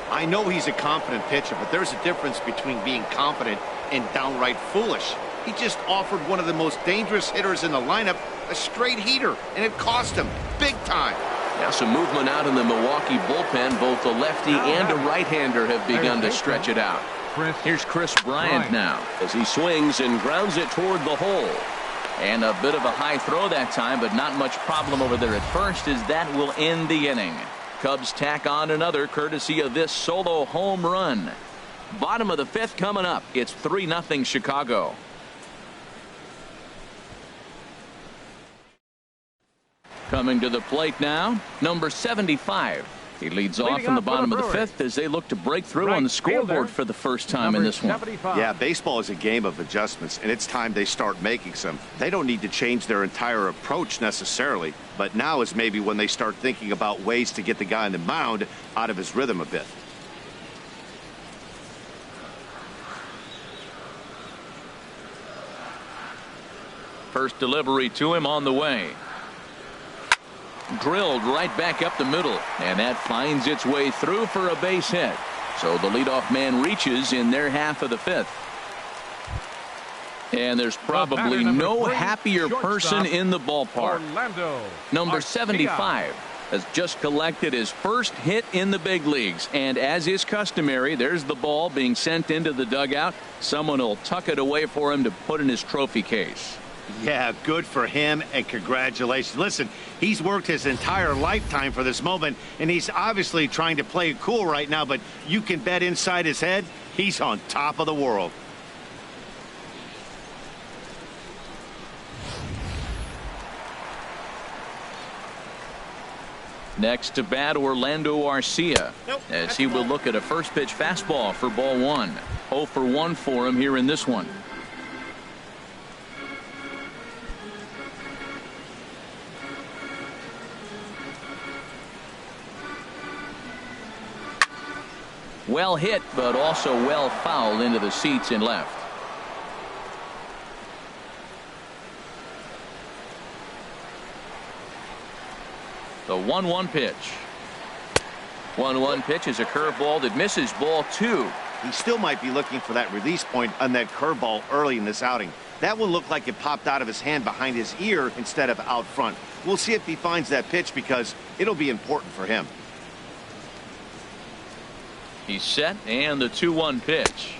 I know he's a confident pitcher, but there's a difference between being confident and downright foolish. He just offered one of the most dangerous hitters in the lineup a straight heater, and it cost him big time. Now some movement out in the Milwaukee bullpen. Both a lefty and a right-hander have begun to stretch it out. Here's Chris Bryant now as he swings and grounds it toward the hole. And a bit of a high throw that time, but not much problem over there at first, as that will end the inning. Cubs tack on another courtesy of this solo home run. Bottom of the 5th coming up. It's 3-0 Chicago. Coming to the plate now, number 75. He leads off in the bottom of the 5th as they look to break through on the scoreboard for the first time in this one. Yeah, baseball is a game of adjustments, and it's time they start making some. They don't need to change their entire approach necessarily, but now is maybe when they start thinking about ways to get the guy on the mound out of his rhythm a bit. First delivery to him on the way. Drilled right back up the middle, and that finds its way through for a base hit. So the leadoff man reaches in their half of the 5th. And there's probably no happier person in the ballpark. Number 75 has just collected his first hit in the big leagues, and as is customary, there's the ball being sent into the dugout. Someone will tuck it away for him to put in his trophy case. Yeah, good for him, and congratulations. Listen, he's worked his entire lifetime for this moment, and he's obviously trying to play it cool right now, but you can bet inside his head, he's on top of the world. Next to bat, Orlando Arcia, as he will look at a first pitch fastball for ball 1. 0 for 1 for him here in this one. Well hit, but also well fouled into the seats in left. The 1-1 pitch. 1-1 pitch is a curveball that misses ball 2. He still might be looking for that release point on that curveball early in this outing. That one looked like it popped out of his hand behind his ear instead of out front. We'll see if he finds that pitch because it'll be important for him. He's set, and the 2-1 pitch.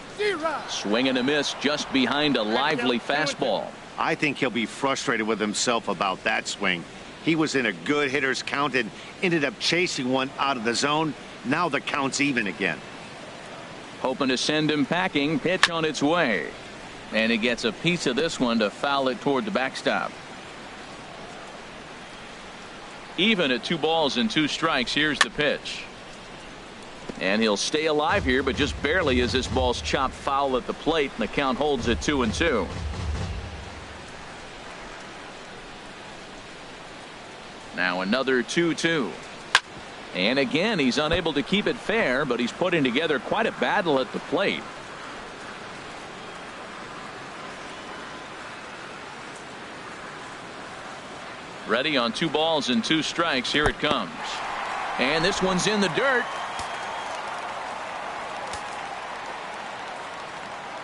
Swing and a miss just behind a lively fastball. I think he'll be frustrated with himself about that swing. He was in a good hitter's count and ended up chasing one out of the zone. Now the count's even again. Hoping to send him packing. Pitch on its way. And he gets a piece of this one to foul it toward the backstop. Even at 2 balls and 2 strikes. Here's the pitch. And he'll stay alive here, but just barely as this ball's chopped foul at the plate, and the count holds at 2-2. Now another 2-2. And again, he's unable to keep it fair, but he's putting together quite a battle at the plate. Ready on 2 balls and 2 strikes. Here it comes. And this one's in the dirt.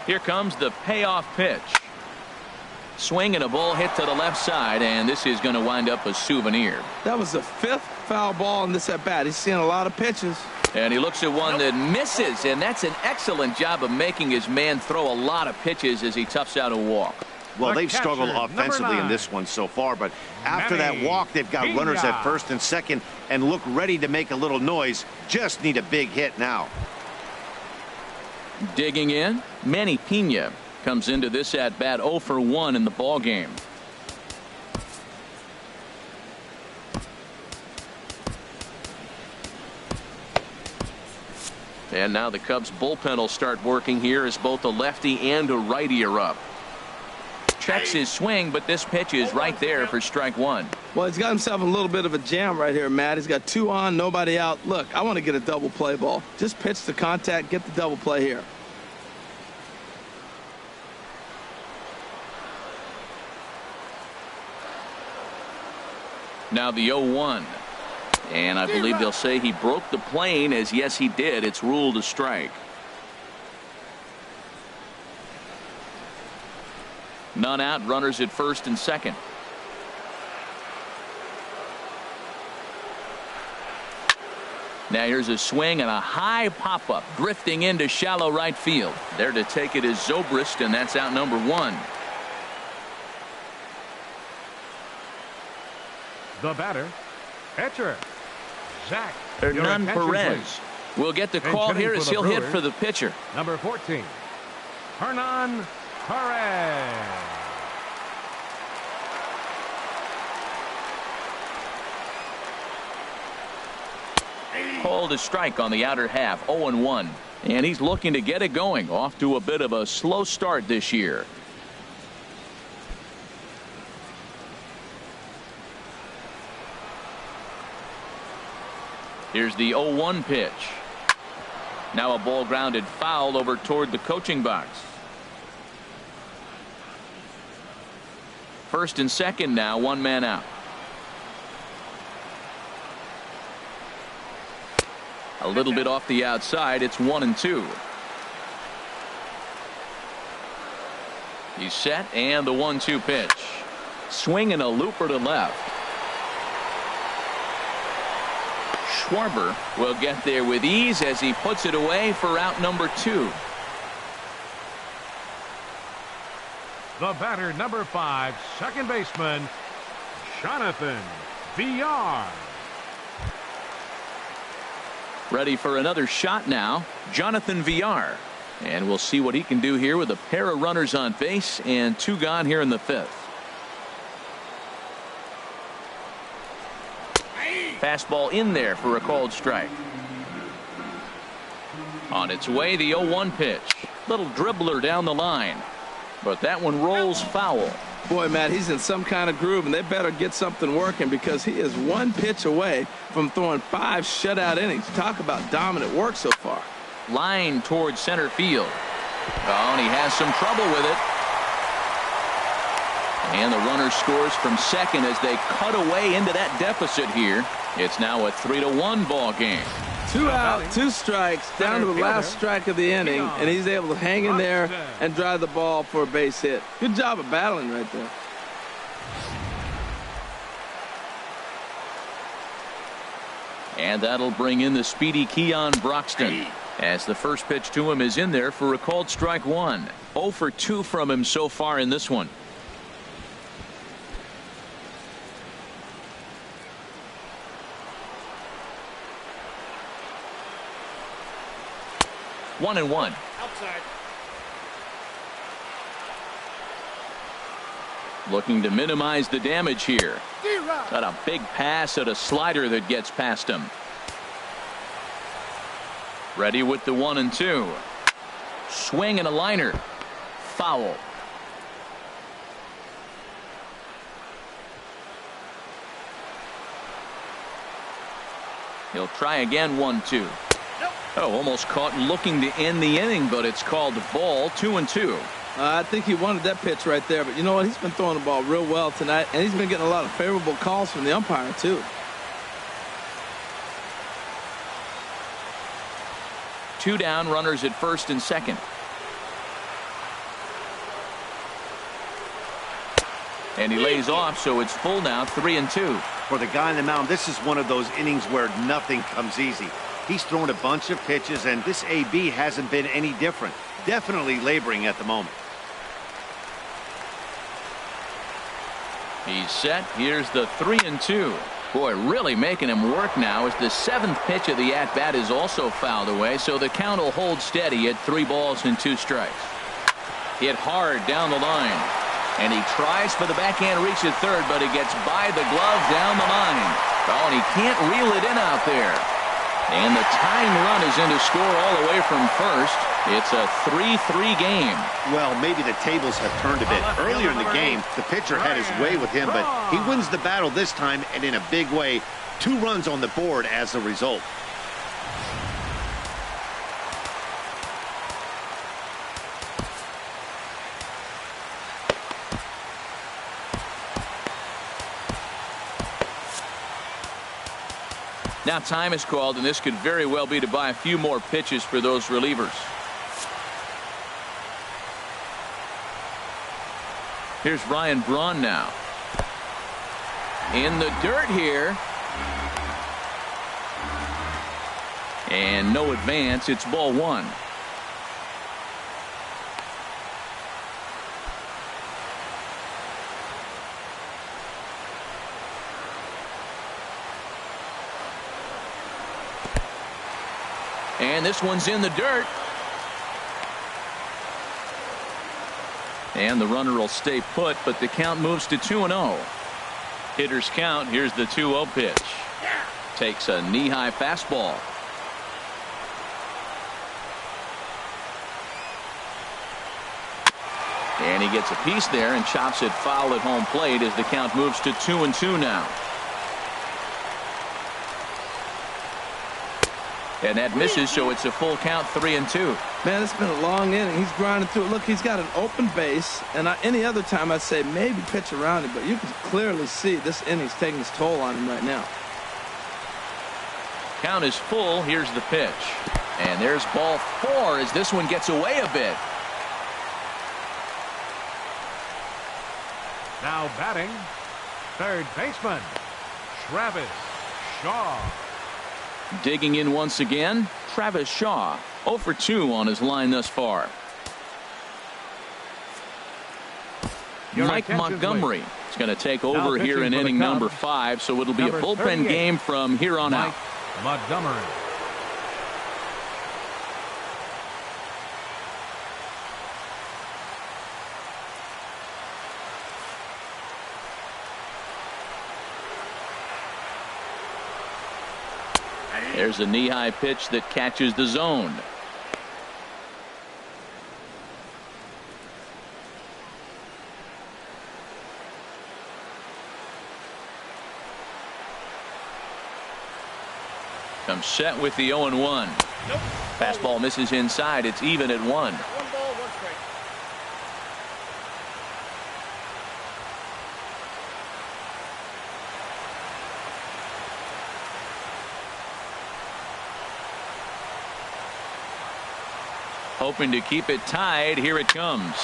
Here comes the payoff pitch. Swing and a ball hit to the left side, and this is going to wind up a souvenir. That was the 5th foul ball in this at bat. He's seeing a lot of pitches. And he looks at one that misses, and that's an excellent job of making his man throw a lot of pitches as he toughs out a walk. Well, they've catcher, struggled offensively in 9. this one so far, but after that walk, they've got runners at first and second and look ready to make a little noise. Just need a big hit now. Digging in, Manny Pena comes into this at bat 0 for 1 in the ball game. And now the Cubs bullpen will start working here as both a lefty and a righty are up. Checks his swing, but this pitch is right there for strike 1. Well, he's got himself a little bit of a jam right here, Matt. He's got 2 on, nobody out. Look, I want to get a double play ball. Just pitch the contact, get the double play here. Now the 0-1. And I believe they'll say he broke the plane, as yes he did. It's ruled a strike. None out, runners at first and second. Now here's a swing and a high pop-up drifting into shallow right field. There to take it is Zobrist, and that's out number 1. The batter, pitcher, Zach Hernan Your attention, Perez please. will get the And call hitting here for as the he'll hit Brewers, for the pitcher. Number 14, Hernan Perez. Called a strike on the outer half, 0-1. And he's looking to get it going. Off to a bit of a slow start this year. Here's the 0-1 pitch. Now a ball grounded foul over toward the coaching box. First and second now, 1 man out. A little bit off the outside. It's 1-2. He's set, and the 1-2 pitch. Swing and a looper to left. Schwarber will get there with ease as he puts it away for out number 2. The batter, number 5, second baseman, Jonathan Villar. Ready for another shot now, Jonathan Villar. And we'll see what he can do here with a pair of runners on base and 2 gone here in the 5th. Fastball in there for a called strike. On its way, the 0-1 pitch. Little dribbler down the line. But that one rolls foul. Boy, Matt, he's in some kind of groove, and they better get something working because he is 1 pitch away from throwing 5 shutout innings. Talk about dominant work so far. Line towards center field. Oh, and he has some trouble with it. And the runner scores from second as they cut away into that deficit here. It's now a 3-1 ball game. 2 out, 2 strikes, down to the last strike of the inning, and he's able to hang in there and drive the ball for a base hit. Good job of battling right there. And that'll bring in the speedy Keon Broxton, as the first pitch to him is in there for a called strike 1. 0 for 2 from him so far in this one. 1-1. Outside. Looking to minimize the damage here. Got a big pass at a slider that gets past him. Ready with the 1-2. Swing and a liner. Foul. He'll try again. 1-2. Oh, almost caught looking to end the inning, but it's called ball. 2-2. I think he wanted that pitch right there, but you know what? He's been throwing the ball real well tonight, and he's been getting a lot of favorable calls from the umpire, too. 2 down, runners at first and second. And he lays off, so it's full now. 3-2. For the guy on the mound, this is one of those innings where nothing comes easy. He's thrown a bunch of pitches, and this AB hasn't been any different. Definitely laboring at the moment. He's set. Here's the 3-2. Boy, really making him work now as the 7th pitch of the at-bat is also fouled away, so the count will hold steady at 3 balls and 2 strikes. Hit hard down the line. And he tries for the backhand reach at third, but he gets by the glove down the line. Oh, and he can't reel it in out there. And the tying run is in to score all the way from first. It's a 3-3 game. Well, maybe the tables have turned a bit. Earlier in the game, the pitcher had his way with him, but he wins the battle this time, and in a big way. 2 runs on the board as a result. Now time is called, and this could very well be to buy a few more pitches for those relievers. Here's Ryan Braun now. In the dirt here. And no advance. It's ball 1. And this one's in the dirt. And the runner will stay put, but the count moves to 2-0. Hitters count. Here's the 2-0 pitch. Takes a knee-high fastball. And he gets a piece there and chops it foul at home plate as the count moves to 2-2 now. And that misses, so it's a full count. 3-2. Man, it's been a long inning. He's grinding through it. Look, he's got an open base, and any other time I'd say maybe pitch around him, but you can clearly see this inning's taking its toll on him right now. Count is full. Here's the pitch. And there's ball 4 as this one gets away a bit. Now batting, third baseman, Travis Shaw. Digging in once again, Travis Shaw. 0 for 2 on his line thus far. Mike Montgomery is going to take over here in inning number 5, so it'll be a bullpen game from here on out. Montgomery. There's a knee-high pitch that catches the zone. Comes set with the 0-1. Nope. Fastball misses inside. It's even at 1. 1 ball, 1 strike. Hoping to keep it tied. Here it comes.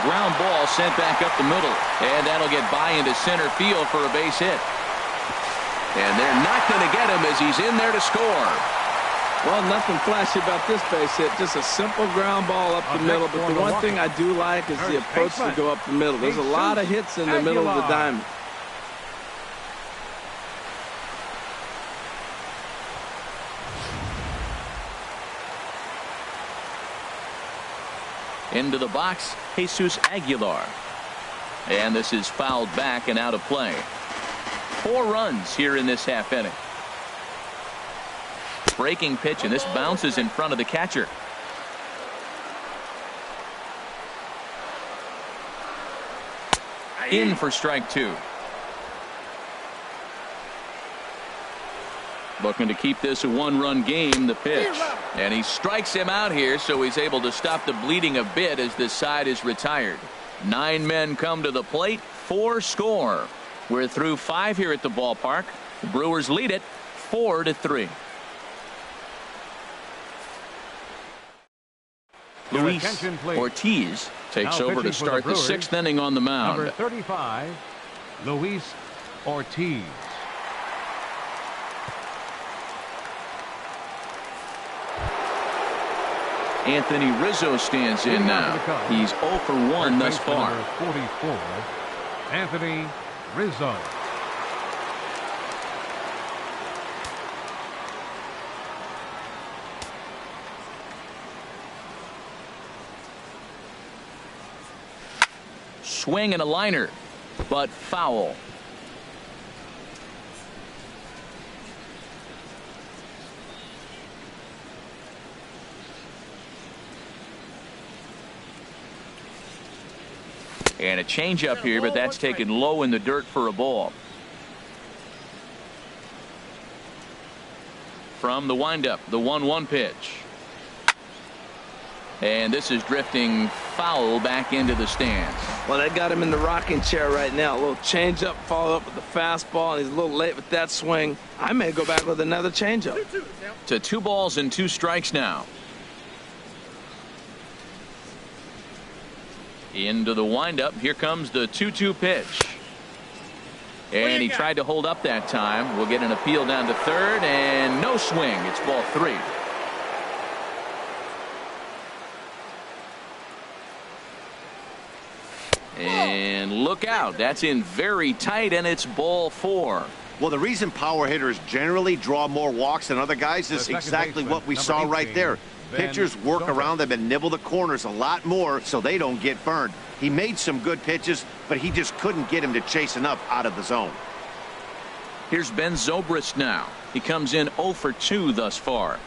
Ground ball sent back up the middle. And that'll get by into center field for a base hit. And they're not going to get him as he's in there to score. Well, nothing flashy about this base hit. Just a simple ground ball up the middle. But the one thing I do like is the approach to go up the middle. There's a lot of hits in the middle of the diamond. Into the box, Jesus Aguilar. And this is fouled back and out of play. 4 runs here in this half inning. Breaking pitch, and this bounces in front of the catcher. In for strike 2. Looking to keep this a 1-run game, the pitch. And he strikes him out here, so he's able to stop the bleeding a bit as this side is retired. 9 men come to the plate, 4 score. We're through 5 here at the ballpark. The Brewers lead it 4-3. Luis Ortiz takes over to start the 6th inning on the mound. Number 35, Luis Ortiz. Anthony Rizzo stands in now. He's 0 for 1 thus far. Number 44, Anthony Rizzo. Swing and a liner, but foul. And a changeup here, but that's taken low in the dirt for a ball. From the windup, the 1-1 pitch. And this is drifting foul back into the stands. Well, they got him in the rocking chair right now. A little changeup, followed up with the fastball, and he's a little late with that swing. I may go back with another changeup. To 2 balls and 2 strikes now. Into the windup. Here comes the 2-2 pitch. And he tried to hold up that time. We'll get an appeal down to third, and no swing. It's ball 3. And look out. That's in very tight, and it's ball 4. Well, the reason power hitters generally draw more walks than other guys is exactly what we saw right there. Pitchers work around them and nibble the corners a lot more so they don't get burned. He made some good pitches, but he just couldn't get him to chase enough out of the zone. Here's Ben Zobrist now. He comes in 0 for 2 thus far.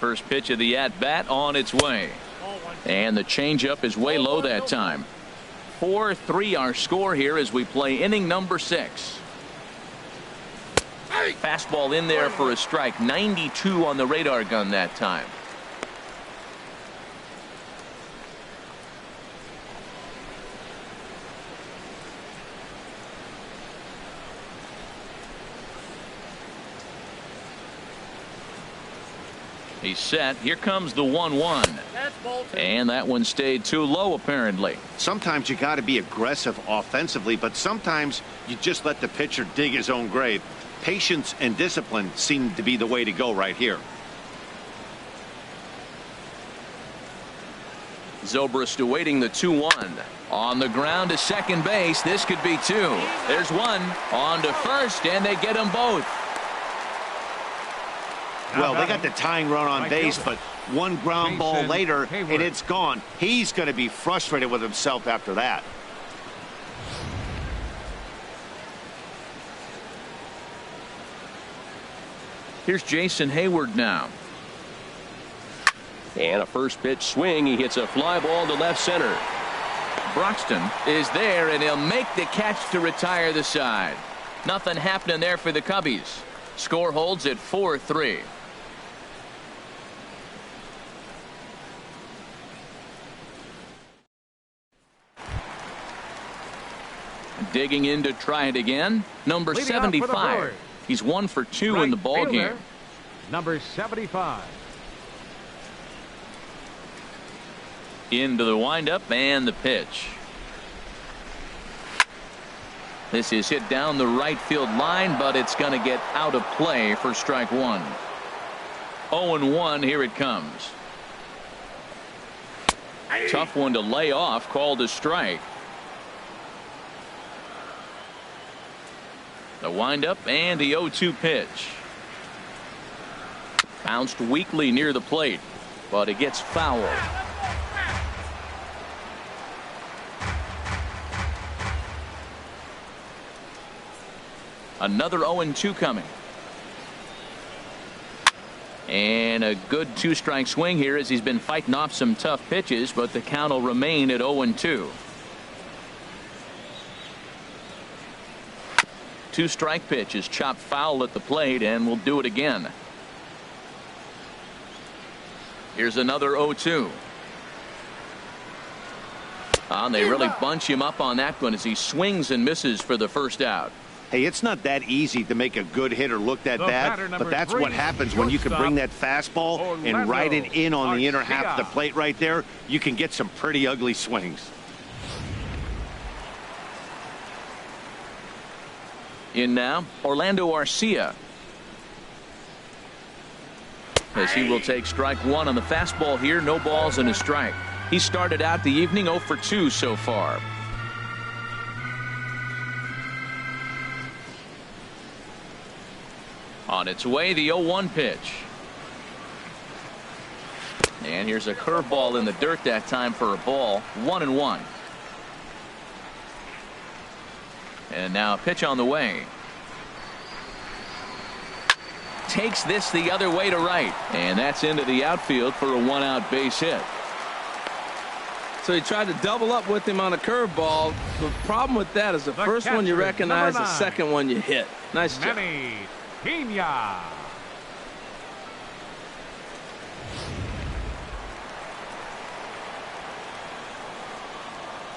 First pitch of the at-bat on its way. And the changeup is way low that time. 4-3 our score here as we play inning number 6. Fastball in there for a strike. 92 on the radar gun that time. He's set. Here comes the 1-1. And that one stayed too low, apparently. Sometimes you got to be aggressive offensively, but sometimes you just let the pitcher dig his own grave. Patience and discipline seem to be the way to go right here. Zobrist awaiting the 2-1. On the ground to second base. This could be 2. There's 1. On to first, and they get them both. Well, they got the tying run on base, but one ground ball later, and it's gone. He's going to be frustrated with himself after that. Here's Jason Hayward now. And a first pitch swing. He hits a fly ball to left center. Broxton is there, and he'll make the catch to retire the side. Nothing happening there for the Cubbies. Score holds at 4-3. Digging in to try it again. Number 75. He's 1 for 2 in the ball game. Number 75. Into the windup and the pitch. This is hit down the right field line, but it's going to get out of play for strike 1. 0-1. Here it comes. Tough one to lay off. Called a strike. The windup and the 0-2 pitch. Bounced weakly near the plate. but it gets fouled. Another 0-2 coming. And a good two-strike swing here as he's been fighting off some tough pitches, but the count will remain at 0-2. Two-strike pitch is chopped foul at the plate, and we'll do it again. Here's another 0-2. And they really bunch him up on that one as he swings and misses for the first out. Hey, it's not that easy to make a good hitter look that bad, but that's what happens when you can bring that fastball and ride it in on the inner half of the plate right there. You can get some pretty ugly swings. In now, Orlando Arcia. As he will take strike one on the fastball here. No balls and a strike. He started out the evening 0 for 2 so far. On its way, the 0-1 pitch. And here's a curveball in the dirt that time for a ball. 1-1. And now a pitch on the way. Takes this the other way to right. And that's into the outfield for a 1-out base hit. So he tried to double up with him on a curveball. The problem with that is the first one you recognize, the second one you hit. Nice job. Pena.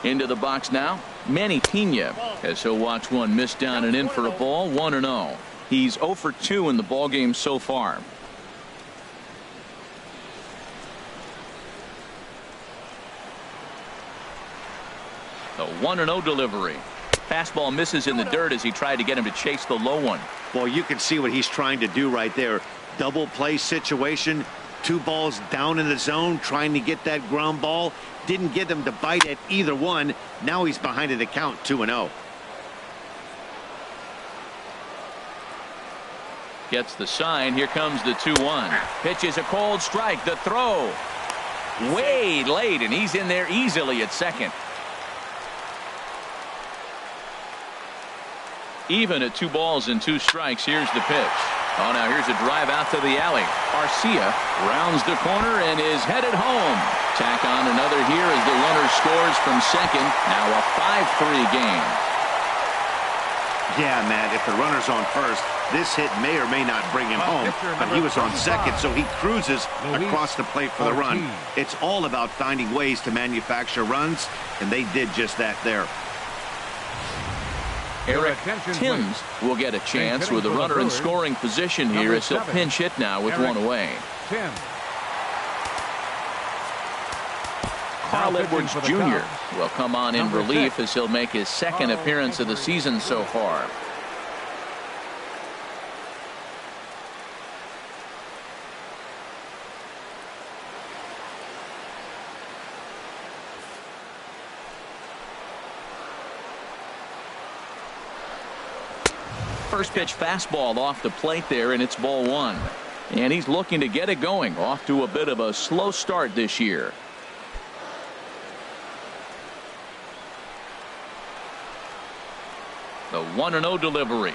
Into the box now, Manny Pena, as he'll watch one miss down and in for a ball. 1-0. He's 0 for 2 in the ball game so far. The 1-0 delivery. Fastball misses in the dirt as he tried to get him to chase the low one. Well, you can see what he's trying to do right there. Double play situation. 2 balls down in the zone trying to get that ground ball. Didn't get him to bite at either one. Now he's behind in the count 2-0. Gets the sign. Here comes the 2-1. Pitch is a cold strike. The throw way late, and he's in there easily at second. Even at 2 balls and 2 strikes. Here's the pitch. Oh, now here's a drive out to the alley. Arcia rounds the corner and is headed home. Tack on another here as the runner scores from second. Now a 5-3 game. Yeah, Matt, if the runner's on first, this hit may or may not bring him home, but he was on second, so he cruises across the plate for the run. It's all about finding ways to manufacture runs, and they did just that there. Eric Timms will get a chance with a runner in scoring position here as he'll pinch hit now with one away. Carl Edwards Jr. will come on in relief as he'll make his second appearance of the season so far. First pitch fastball off the plate there, and it's ball 1. And he's looking to get it going. Off to a bit of a slow start this year. The 1-0 delivery.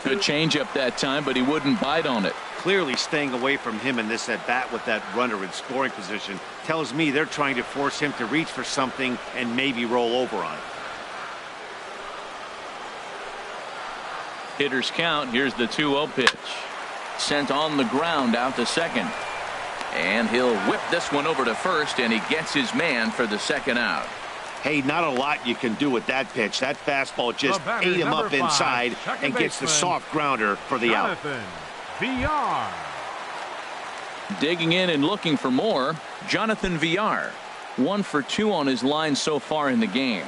Good changeup that time, but he wouldn't bite on it. Clearly staying away from him in this at bat with that runner in scoring position tells me they're trying to force him to reach for something and maybe roll over on it. Hitters count. Here's the 2-0 pitch. Sent on the ground out to second. And he'll whip this one over to first, and he gets his man for the second out. Hey, not a lot you can do with that pitch. That fastball just ate him up inside and gets the soft grounder for the out. VR. Digging in and looking for more, Jonathan VR. 1 for 2 on his line so far in the game.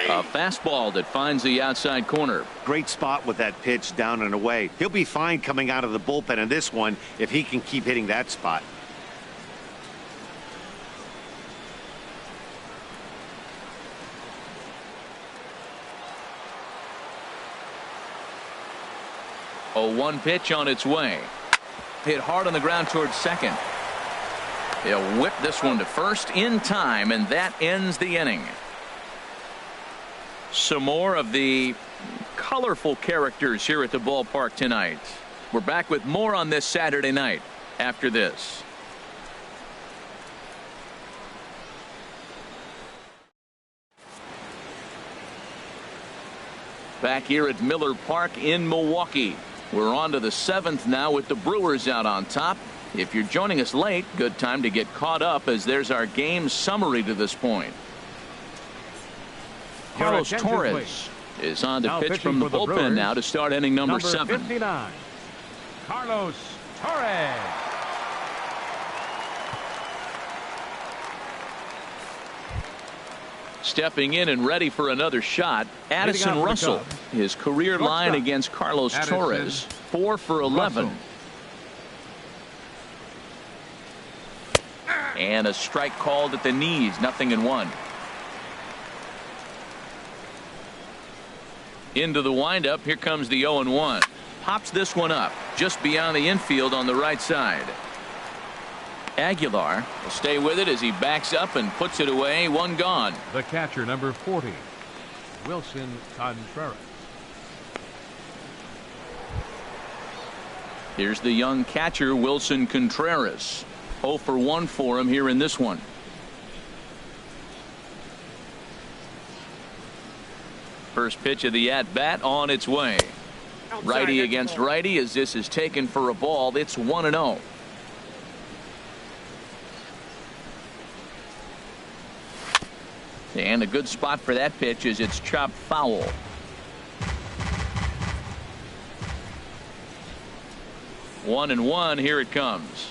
A fastball that finds the outside corner. Great spot with that pitch down and away. He'll be fine coming out of the bullpen in this one if he can keep hitting that spot. 0-1 pitch on its way. Hit hard on the ground towards second. He'll whip this one to first in time, and that ends the inning. Some more of the colorful characters here at the ballpark tonight. We're back with more on this Saturday night after this. Back here at Miller Park in Milwaukee. We're on to the 7th now with the Brewers out on top. If you're joining us late, good time to get caught up as there's our game summary to this point. Carlos Torres is on to pitch from the bullpen now to start inning number 7. 59, Carlos Torres. Stepping in and ready for another shot, Addison Russell. His career line against Carlos Torres, 4 for 11. And a strike called at the knees, 0-1. Into the windup, here comes the 0-1. Pops this one up just beyond the infield on the right side. Aguilar will stay with it as he backs up and puts it away. One gone. The catcher, number 40, Wilson Contreras. Here's the young catcher, Wilson Contreras. 0 for 1 for him here in this one. First pitch of the at-bat on its way. Righty against righty as this is taken for a ball. It's 1-0. And a good spot for that pitch as it's chopped foul. One and one, here it comes.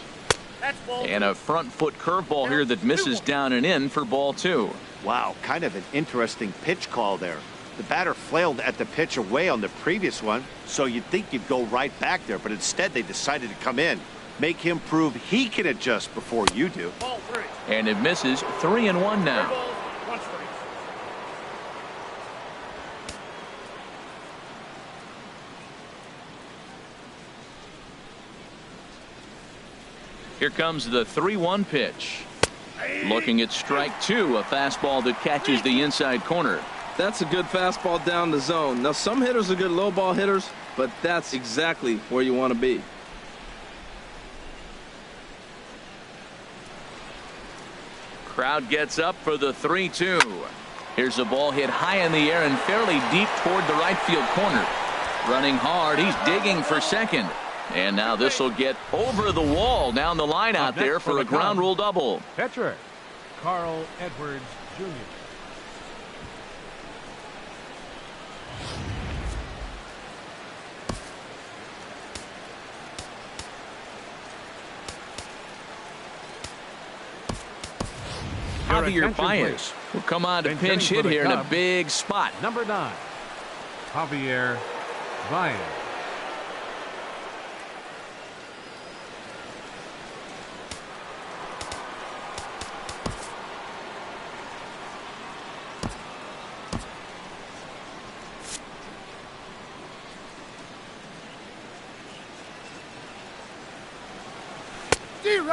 And a front foot curveball here that misses down and in for ball 2. Wow, kind of an interesting pitch call there. The batter flailed at the pitch away on the previous one, so you'd think you'd go right back there, but instead they decided to come in. Make him prove he can adjust before you do. And it misses. 3-1 now. Here comes the 3-1 pitch. Looking at strike 2, a fastball that catches the inside corner. That's a good fastball down the zone. Now, some hitters are good low ball hitters, but that's exactly where you want to be. Crowd gets up for the 3-2. Here's a ball hit high in the air and fairly deep toward the right field corner. Running hard, he's digging for second. And now this will get over the wall down the line out there for a ground rule double. Pitcher, Carl Edwards Jr. Javier Baez will come on to pinch hit here in a big spot. Number 9, Javier Baez.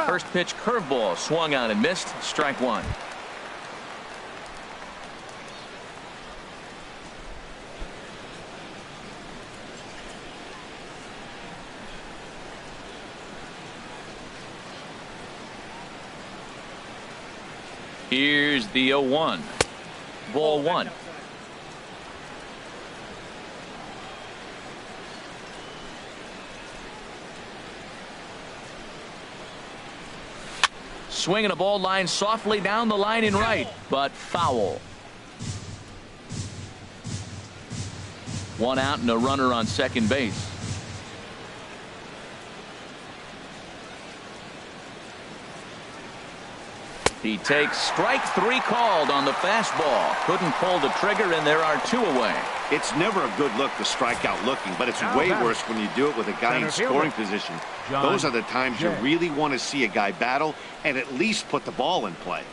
First pitch curveball swung on and missed. Strike 1. Here's the 0-1. Ball 1. Swinging a ball line softly down the line in right, but foul. 1 out and a runner on second base. He takes strike 3 called on the fastball. Couldn't pull the trigger, and there are 2 away. It's never a good look to strike out looking, but it's way worse when you do it with a guy in scoring position. Those are the times you really want to see a guy battle and at least put the ball in play.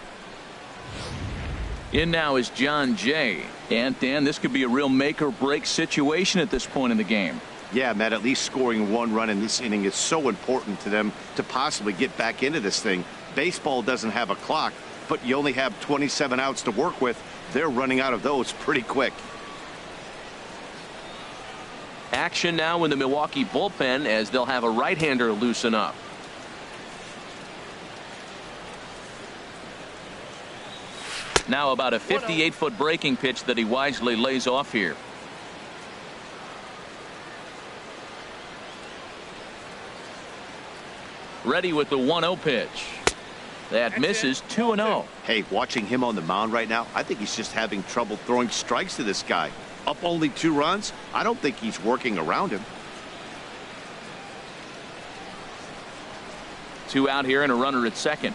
In now is John Jay. And Dan, this could be a real make or break situation at this point in the game. Yeah, Matt, at least scoring 1 run in this inning is so important to them to possibly get back into this thing. Baseball doesn't have a clock, but you only have 27 outs to work with. They're running out of those pretty quick. Action now in the Milwaukee bullpen as they'll have a right-hander loosen up. Now about a 58-foot breaking pitch that he wisely lays off here. Ready with the 1-0 pitch. That misses. 2-0. Hey, watching him on the mound right now, I think he's just having trouble throwing strikes to this guy. Up only 2 runs. I don't think he's working around him. 2 out here and a runner at second.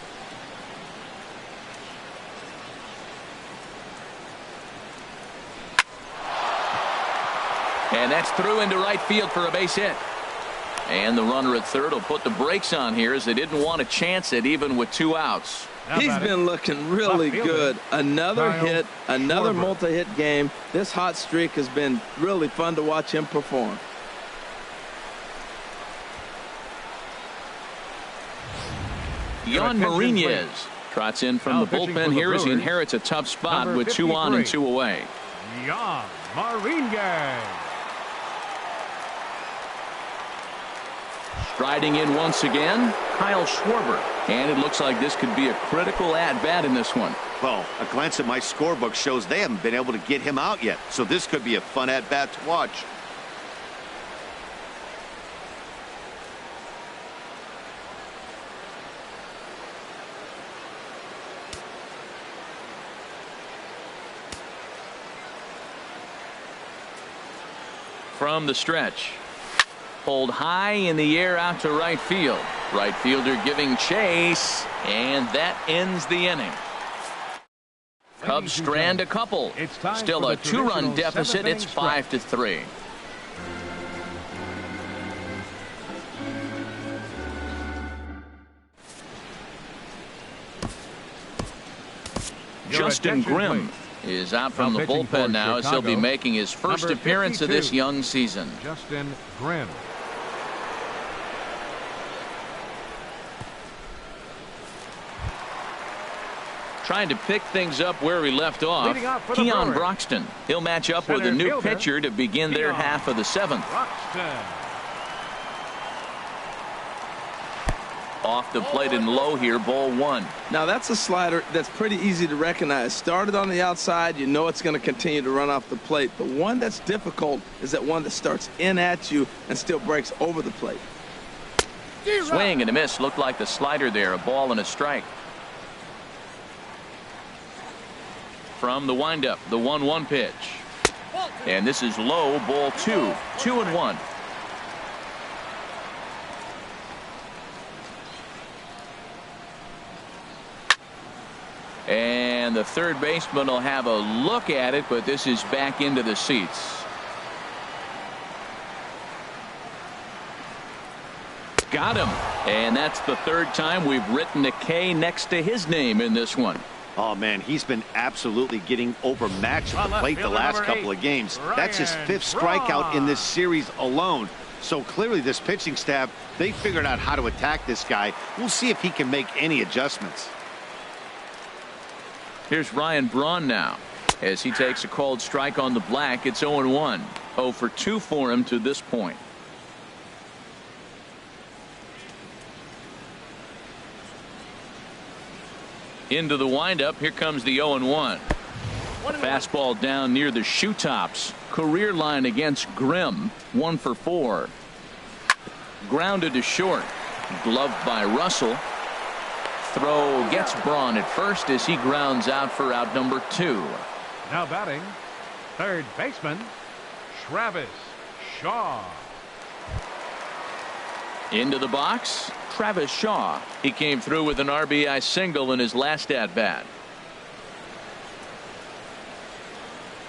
And that's through into right field for a base hit. And the runner at third will put the brakes on here as they didn't want to chance it even with 2 outs. He's been looking really good. Another hit, another multi-hit game. This hot streak has been really fun to watch him perform. Yon Marinez trots in from the bullpen here as he inherits a tough spot with 2 on and 2 away. Yon Marinez. Striding in once again, Kyle Schwarber. And it looks like this could be a critical at-bat in this one. Well, a glance at my scorebook shows they haven't been able to get him out yet. So this could be a fun at-bat to watch. From the stretch. Pulled high in the air out to right field. Right fielder giving chase, and that ends the inning. Cubs strand a couple. Still a 2-run deficit. It's 5-3. Justin Grimm is out from the bullpen now as he'll be making his first appearance of this young season. Justin Grimm. Trying to pick things up where he left off. Keon Broxton. He'll match up with a new pitcher to begin their half of the 7th. Off the plate and low here, ball 1. Now that's a slider that's pretty easy to recognize. Started on the outside, you know it's going to continue to run off the plate. The one that's difficult is that one that starts in at you and still breaks over the plate. Swing and a miss. Looked like the slider there. A ball and a strike. From the windup, the 1-1 pitch. And this is low, ball 2. 2-1. And the third baseman will have a look at it, but this is back into the seats. Got him. And that's the 3rd time we've written a K next to his name in this one. Oh, man, he's been absolutely getting overmatched at the plate the last couple of games. That's his 5th strikeout in this series alone. So clearly this pitching staff, they figured out how to attack this guy. We'll see if he can make any adjustments. Here's Ryan Braun now as he takes a called strike on the black. It's 0-1. 0 for 2 for him to this point. Into the windup. Here comes the 0-1. Fastball down near the shoe tops. Career line against Grimm. 1 for 4. Grounded to short. Gloved by Russell. Throw gets Braun at first as he grounds out for out number 2. Now batting, third baseman, Travis Shaw. Into the box, Travis Shaw. He came through with an RBI single in his last at-bat.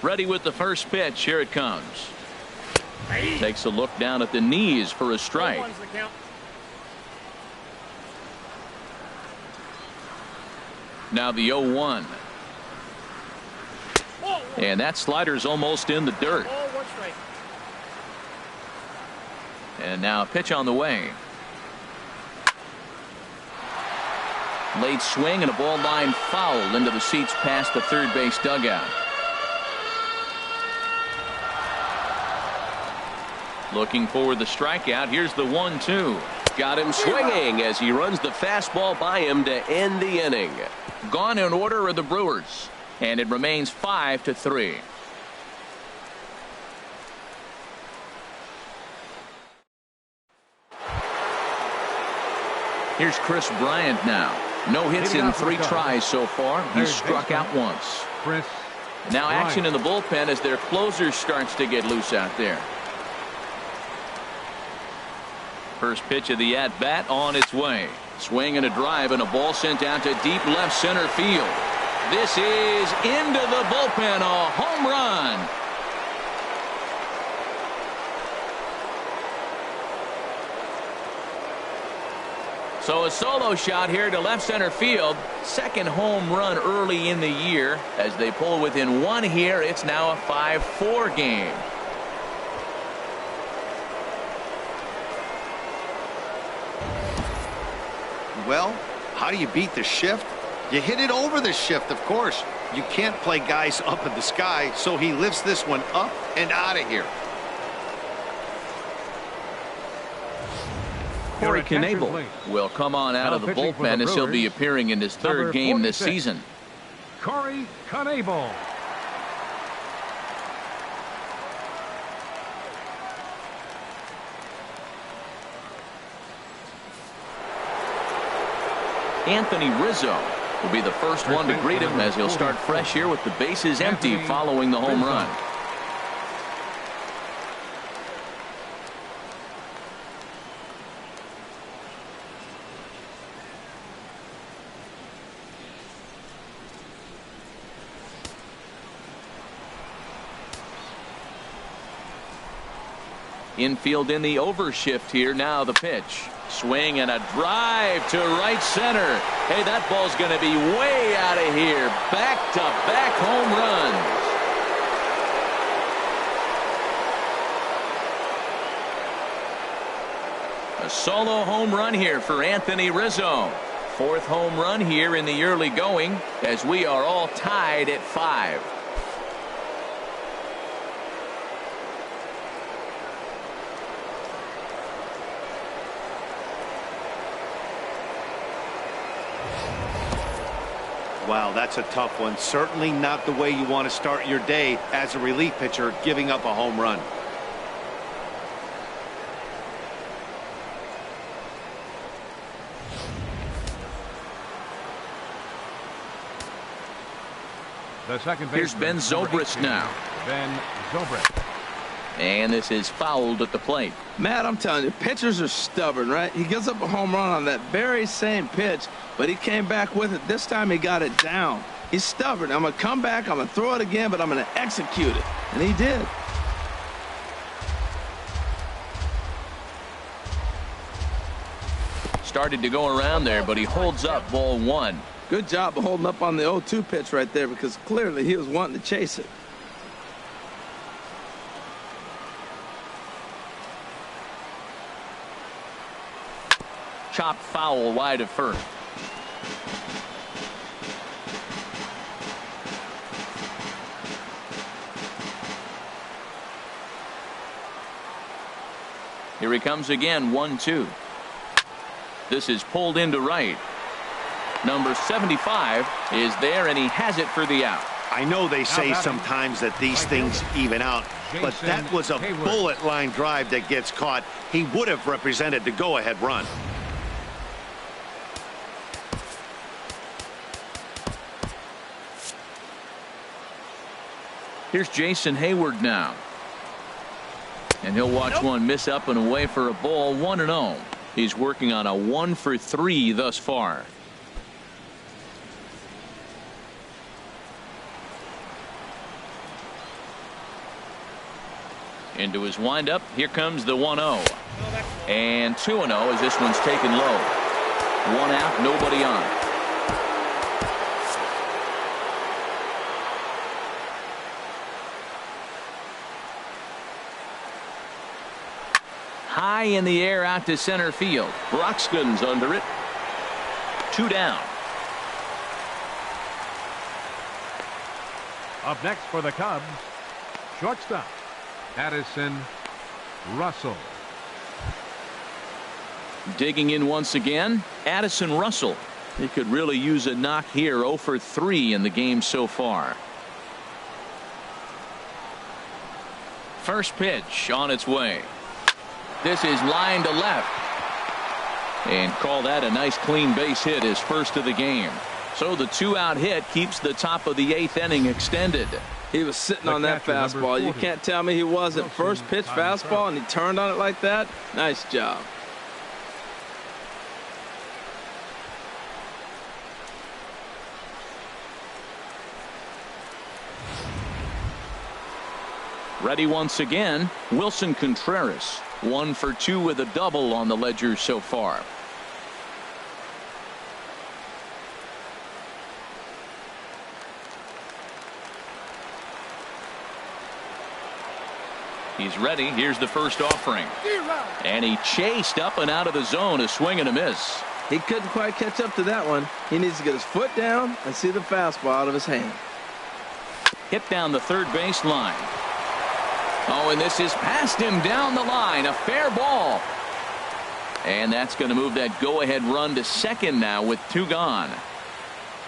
Ready with the first pitch. Here it comes. Takes a look down at the knees for a strike. Now the 0-1. And that slider's almost in the dirt. And now a pitch on the way. Late swing and a ball line foul into the seats past the third base dugout. Looking for the strikeout. Here's the 1-2. Got him swinging as he runs the fastball by him to end the inning. Gone in order are the Brewers, and it remains 5-3. Here's Chris Bryant now. No hits in 3 tries so far. He's struck out once. Now action in the bullpen as their closer starts to get loose out there. First pitch of the at-bat on its way. Swing and a drive and a ball sent out to deep left center field. This is into the bullpen, a home run. So a solo shot here to left center field. Second home run early in the year. As they pull within 1 here, it's now a 5-4 game. Well, how do you beat the shift? You hit it over the shift, of course. You can't play guys up in the sky, so he lifts this one up and out of here. Corey Knebel will come on out of the bullpen as he'll be appearing in his third game this season. Corey Knebel. Anthony Rizzo will be the first one to greet him as he'll start fresh here with the bases empty following the home run. Infield in the overshift here. Now the pitch. Swing and a drive to right center. Hey, that ball's going to be way out of here. Back-to-back home runs. A solo home run here for Anthony Rizzo. 4th home run here in the early going as we are all tied at 5. Wow, that's a tough one. Certainly not the way you want to start your day as a relief pitcher, giving up a home run. The second Here's Ben Zobrist now. Ben Zobrist. And this is fouled at the plate. Matt, I'm telling you, pitchers are stubborn, right? He gives up a home run on that very same pitch, but he came back with it. This time he got it down. He's stubborn. I'm going to come back, I'm going to throw it again, but I'm going to execute it. And he did. Started to go around there, but he holds up ball 1. Good job of holding up on the 0-2 pitch right there because clearly he was wanting to chase it. Chopped foul wide of first. Here he comes again, 1-2. This is pulled into right. Number 75 is there, and he has it for the out. I know they say sometimes that these things even out, but that was a bullet line drive that gets caught. He would have represented the go-ahead run. Here's Jason Hayward now. And he'll watch one miss up and away for a ball, 1-0. He's working on a 1-for-3 thus far. Into his windup. Here comes the 1-0. And 2-0 as this one's taken low. 1 out, nobody on. high in the air out to center field. Broxton's under it. 2 down. Up next for the Cubs, shortstop, Addison Russell. Digging in once again, Addison Russell. He could really use a knock here. 0 for 3 in the game so far. First pitch on its way. This is line to left. And call that a nice clean base hit, his first of the game. So the 2-out hit keeps the top of the 8th inning extended. He was sitting on that fastball. You can't tell me he wasn't. First pitch fastball, and he turned on it like that. Nice job. Ready once again, Wilson Contreras. 1 for 2 with a double on the ledger so far. He's ready. Here's the first offering. And he chased up and out of the zone. A swing and a miss. He couldn't quite catch up to that one. He needs to get his foot down and see the fastball out of his hand. Hit down the third base line. Oh, and this is past him down the line. A fair ball. And that's going to move that go-ahead run to second now with 2 gone.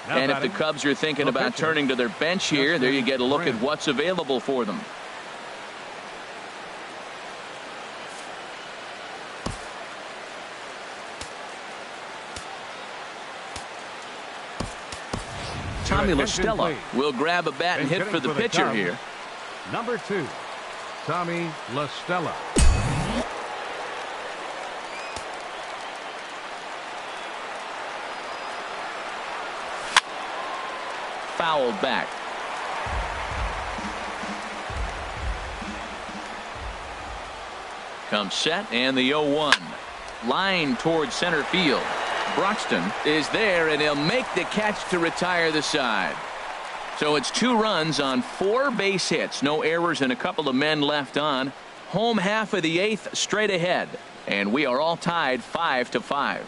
And if the Cubs are thinking about turning to their bench here, there you get a look at what's available for them. Tommy La Stella will grab a bat and hit for the pitcher here. Number 2, Tommy La Stella. Fouled back. Comes set and the 0-1. Line towards center field. Broxton is there, and he'll make the catch to retire the side. So it's 2 runs on 4 base hits. No errors and a couple of men left on. Home half of the 8th straight ahead. And we are all tied 5-5.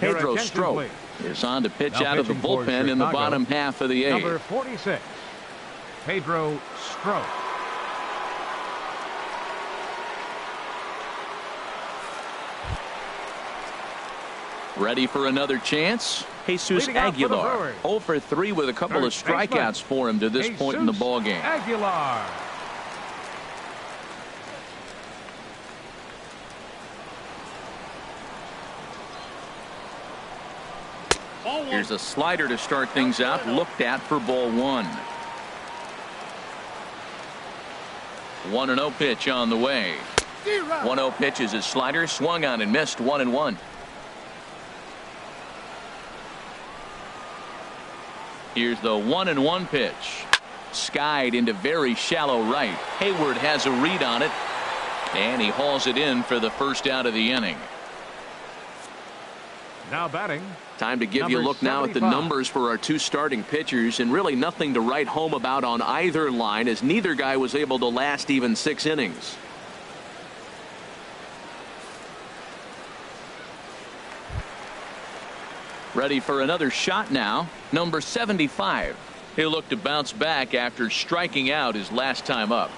Pedro Strop is on to pitch out of the bullpen in the bottom half of the 8th. Number 46, Pedro Strop. Ready for another chance? Jesus Aguilar. 0 for 3 with a couple of strikeouts for him to this point in the ballgame. Aguilar. Here's a slider to start things out. Looked at for ball 1. 1-0 pitch on the way. 1-0 pitch is his slider. Swung on and missed. 1-1. Here's the 1-1 pitch. Skied into very shallow right. Hayward has a read on it. And he hauls it in for the first out of the inning. Now batting. Time to give you a look now at the numbers for our 2 starting pitchers, and really nothing to write home about on either line, as neither guy was able to last even 6 innings. Ready for another shot now. Number 75. He'll look to bounce back after striking out his last time up.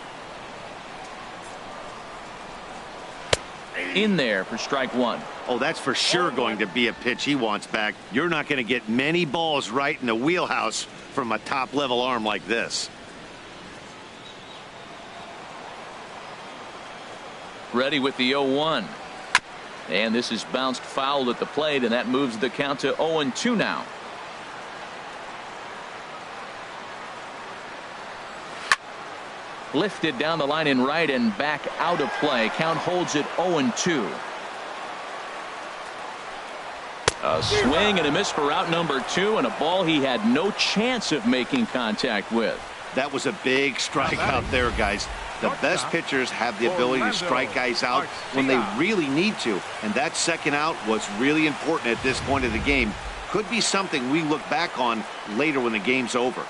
In there for strike 1. Oh, that's for sure going to be a pitch he wants back. You're not going to get many balls right in the wheelhouse from a top-level arm like this. Ready with the 0-1. And this is bounced foul at the plate, and that moves the count to 0-2 now. Lifted down the line in right and back out of play. Count holds it 0-2. A swing and a miss for out number 2, and a ball he had no chance of making contact with. That was a big strike out there, guys. The best pitchers have the ability to strike guys out when they really need to, and that second out was really important at this point of the game. Could be something we look back on later when the game's over.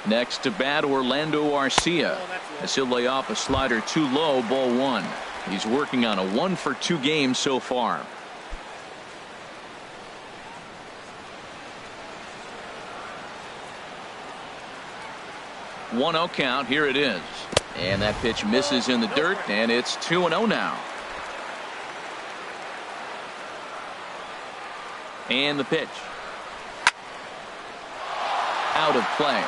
Next to bat, Orlando Arcia, as he'll lay off a slider too low, ball 1. He's working on a 1-for-2 game so far. 1-0 count. Here it is. And that pitch misses in the dirt, and it's 2-0 now. And the pitch. Out of play.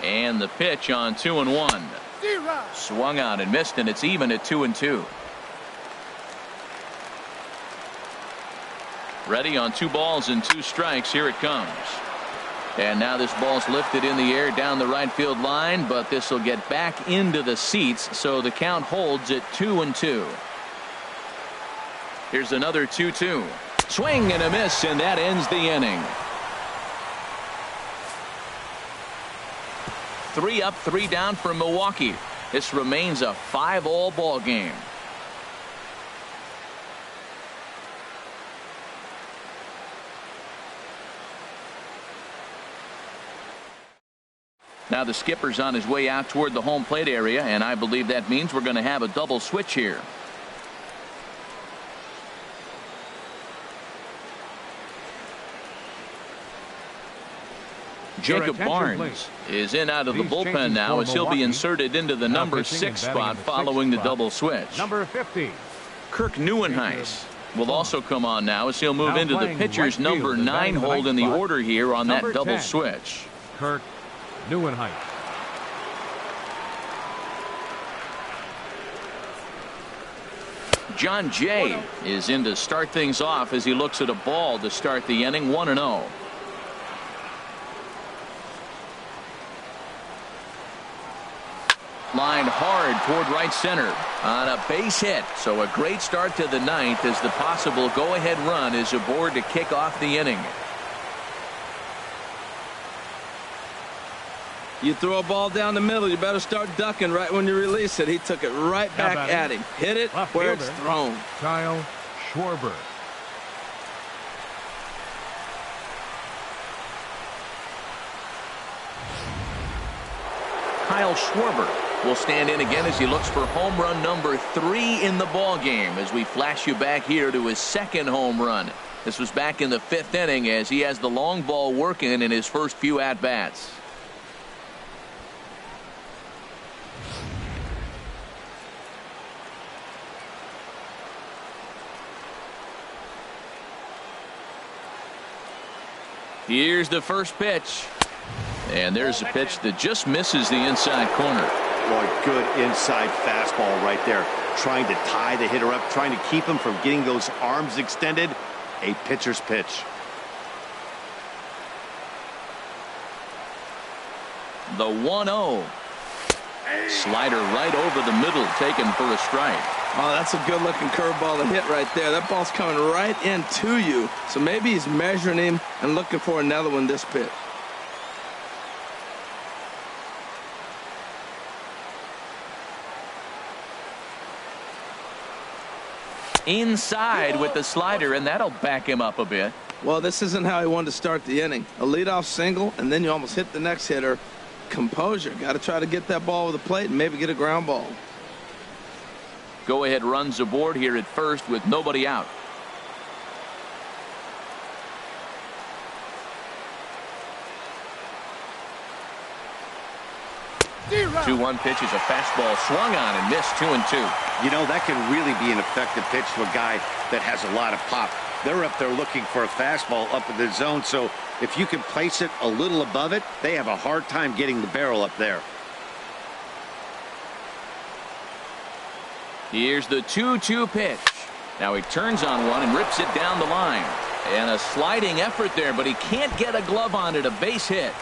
And the pitch on 2-1. Swung on and missed, and it's even at 2-2. Ready on 2 balls and 2 strikes. Here it comes. And now this ball's lifted in the air down the right field line, but this will get back into the seats, so the count holds at 2-2. Here's another 2-2. Swing and a miss, and that ends the inning. 3 up, 3 down for Milwaukee. This remains a 5-all ball game. Now the skipper's on his way out toward the home plate area, and I believe that means we're going to have a double switch here. Jacob Barnes is in out of the bullpen now, as he'll be inserted into the number 6 spot following the double switch. Number 50. Kirk Neuenhuis will also come on now, as he'll move into the pitcher's number 9 hold in the order here on that double switch. Kirk Neuenhuis. John Jay is in to start things off as he looks at a ball to start the inning. 1-0. Lined hard toward right center on a base hit. So a great start to the 9th as the possible go-ahead run is aboard to kick off the inning. You throw a ball down the middle, you better start ducking right when you release it. He took it right back at him. Hit it where it's thrown. Kyle Schwarber. Kyle Schwarber will stand in again as he looks for home run number 3 in the ball game, as we flash you back here to his 2nd home run. This was back in the 5th inning, as he has the long ball working in his first few at-bats. Here's the first pitch. And there's a pitch that just misses the inside corner. Boy, good inside fastball right there. Trying to tie the hitter up, trying to keep him from getting those arms extended. A pitcher's pitch. The 1-0. Slider right over the middle, taken for a strike. Oh, that's a good-looking curveball to hit right there. That ball's coming right into you. So maybe he's measuring him and looking for another one this pitch. Inside with the slider, and that'll back him up a bit. Well, this isn't how he wanted to start the inning. A leadoff single, and then you almost hit the next hitter. Composure. Got to try to get that ball over the plate and maybe get a ground ball. Go-ahead runs aboard here at first with nobody out. 2-1 pitch is a fastball swung on and missed. 2-2. You know, that can really be an effective pitch to a guy that has a lot of pop. They're up there looking for a fastball up in the zone, so if you can place it a little above it, they have a hard time getting the barrel up there. Here's the 2-2 pitch. Now he turns on one and rips it down the line. And a sliding effort there, but he can't get a glove on it. A base hit.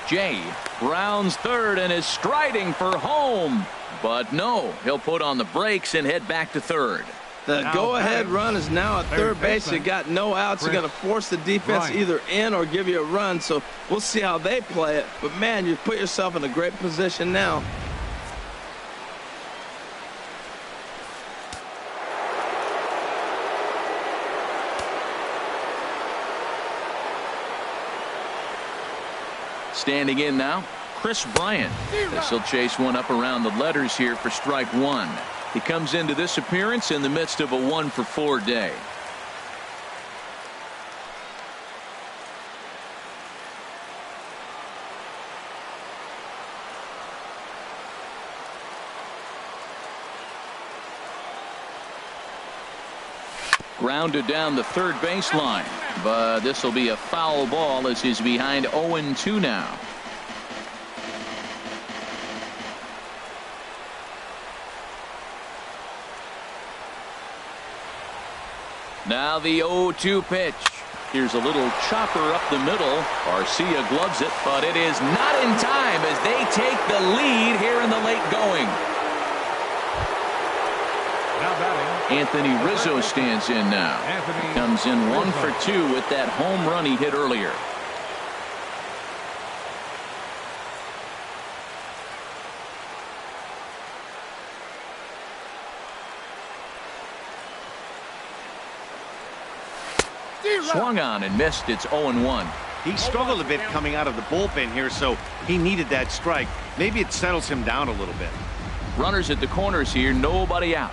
Jay rounds third and is striding for home. But no, he'll put on the brakes and head back to third. The go-ahead run is now at third base. You got no outs. You're going to force the defense either in or give you a run. So we'll see how they play it. But, man, you put yourself in a great position now. Standing in now, Chris Bryant. This will chase one up around the letters here for strike one. He comes into this appearance in the midst of a 1-for-4 day. Grounded down the third baseline, but this will be a foul ball as he's behind 0-2 now. Now the 0-2 pitch. Here's a little chopper up the middle. Garcia gloves it, but it is not in time as they take the lead here in the late going. Anthony Rizzo stands in now. Comes in 1 for 2 with that home run he hit earlier. Swung on and missed. It's 0-1. He struggled a bit coming out of the bullpen here, so he needed that strike. Maybe it settles him down a little bit. Runners at the corners here, nobody out.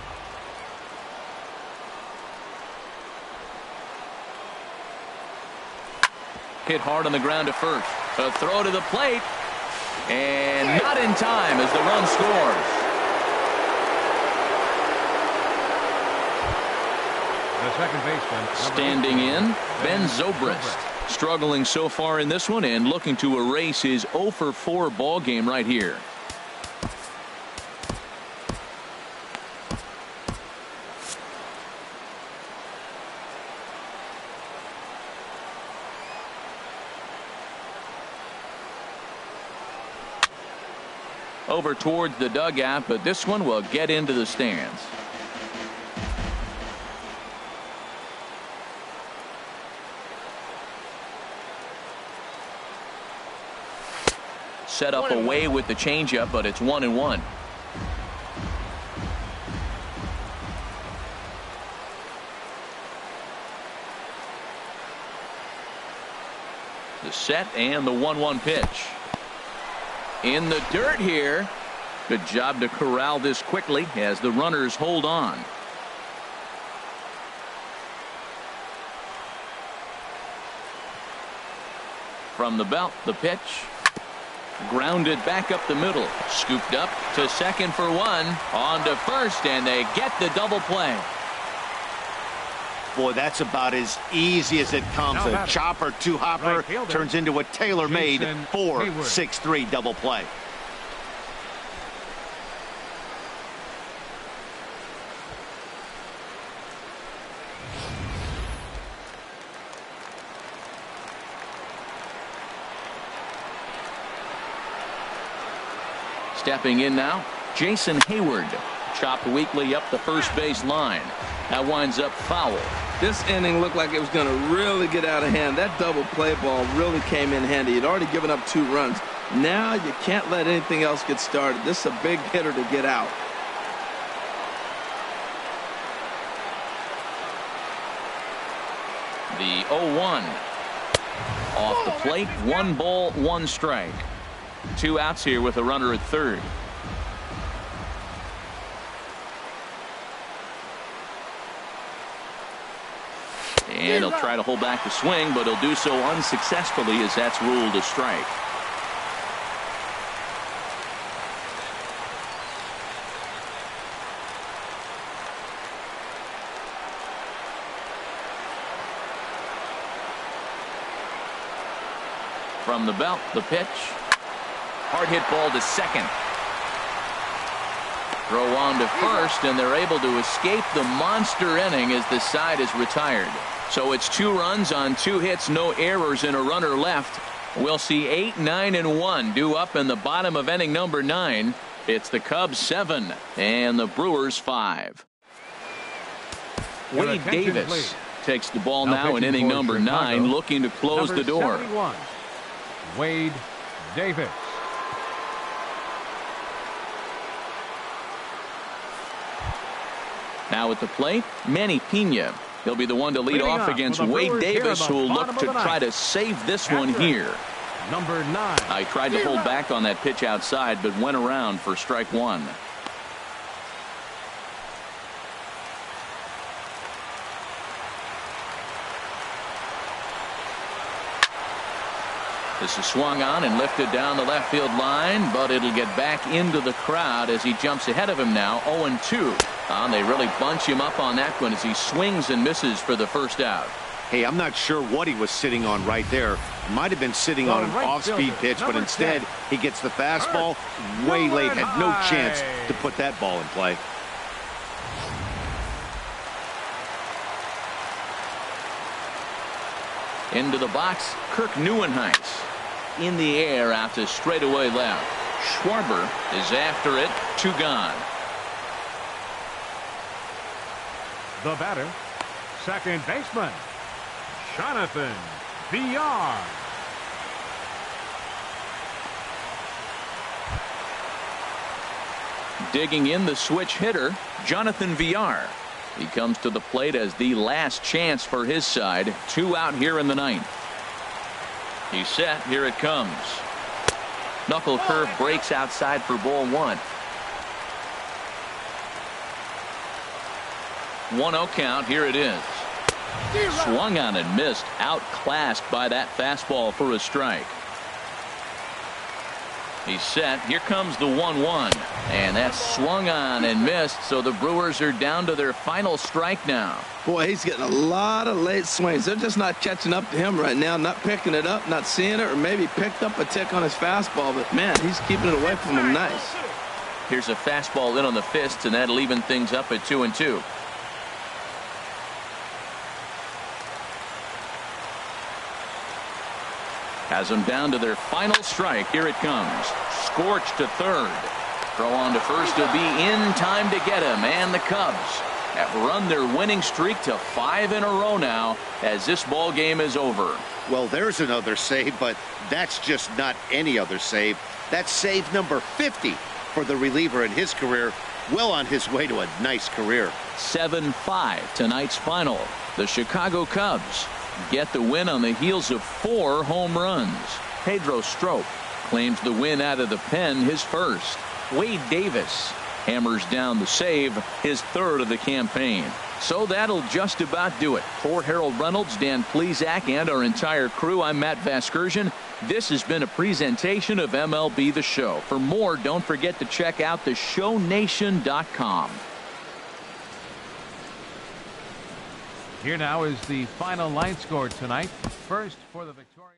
Hit hard on the ground to first. A throw to the plate. And not in time as the run scores. The second baseman. Standing in, Ben Zobrist. Struggling so far in this one and looking to erase his 0-for-4 ball game right here. Over towards the dugout, but this one will get into the stands. Set up away with the changeup, but it's 1-1. The set and the 1-1 pitch. In the dirt here. Good job to corral this quickly as the runners hold on. From the belt, the pitch. Grounded back up the middle. Scooped up to second for one. On to first, and they get the double play. Boy, that's about as easy as it comes. A chopper two hopper turns into a tailor-made 4-6-3 double play. Stepping in now, Jason Hayward. Chopped weakly up the first base line. That winds up foul. This inning looked like it was going to really get out of hand. That double play ball really came in handy. He'd already given up 2 runs. Now you can't let anything else get started. This is a big hitter to get out. The 0-1. Off the plate, 1 ball, 1 strike. 2 outs here with a runner at third. And he'll try to hold back the swing, but he'll do so unsuccessfully as that's ruled a strike. From the belt, the pitch. Hard hit ball to second. Throw on to first, and they're able to escape the monster inning as the side is retired. So it's 2 runs on 2 hits, no errors, and a runner left. We'll see 8, 9, and 1 due up in the bottom of inning number 9. It's the Cubs 7 and the Brewers 5. Wade Davis takes the ball now in inning number 9, looking to close the door. 71, Wade Davis. Now at the plate, Manny Pena. He'll be the one to lead off against Wade Davis, who will look to try to save this one here. number 9. I tried to hold back on that pitch outside, but went around for strike one. This is swung on and lifted down the left field line, but it'll get back into the crowd as he jumps ahead of him now. 0-2. They really bunch him up on that one as he swings and misses for the first out. Hey, I'm not sure what he was sitting on right there. Might have been sitting on an off-speed pitch, but instead he gets the fastball way late. Had no chance to put that ball in play. Into the box, Kirk Neuenhuis. In the air out to straightaway left. Schwarber is after it. 2 gone. The batter, second baseman, Jonathan Villar. Digging in the switch hitter, Jonathan Villar. He comes to the plate as the last chance for his side. 2 out here in the 9th. He's set. Here it comes. Knuckle curve breaks outside for ball 1. 1-0 count. Here it is. Swung on and missed. Outclassed by that fastball for a strike. He's set. Here comes the 1-1. And that's swung on and missed. So the Brewers are down to their final strike now. Boy, he's getting a lot of late swings. They're just not catching up to him right now. Not picking it up, not seeing it, or maybe picked up a tick on his fastball. But, man, he's keeping it away from him nice. Here's a fastball in on the fists, and that'll even things up at 2-2. Has them down to their final strike. Here it comes. Scorched to third. Throw on to first will be in time to get him. And the Cubs have run their winning streak to 5 in a row now as this ball game is over. Well, there's another save, but that's just not any other save. That's save number 50 for the reliever in his career. Well on his way to a nice career. 7-5 tonight's final. The Chicago Cubs get the win on the heels of 4 home runs. Pedro Strop claims the win out of the pen, his first. Wade Davis hammers down the save, his 3rd of the campaign. So that'll just about do it. For Harold Reynolds, Dan Plesac, and our entire crew, I'm Matt Vasgersian. This has been a presentation of MLB The Show. For more, don't forget to check out theshownation.com. Here now is the final line score tonight. First for the Victoria.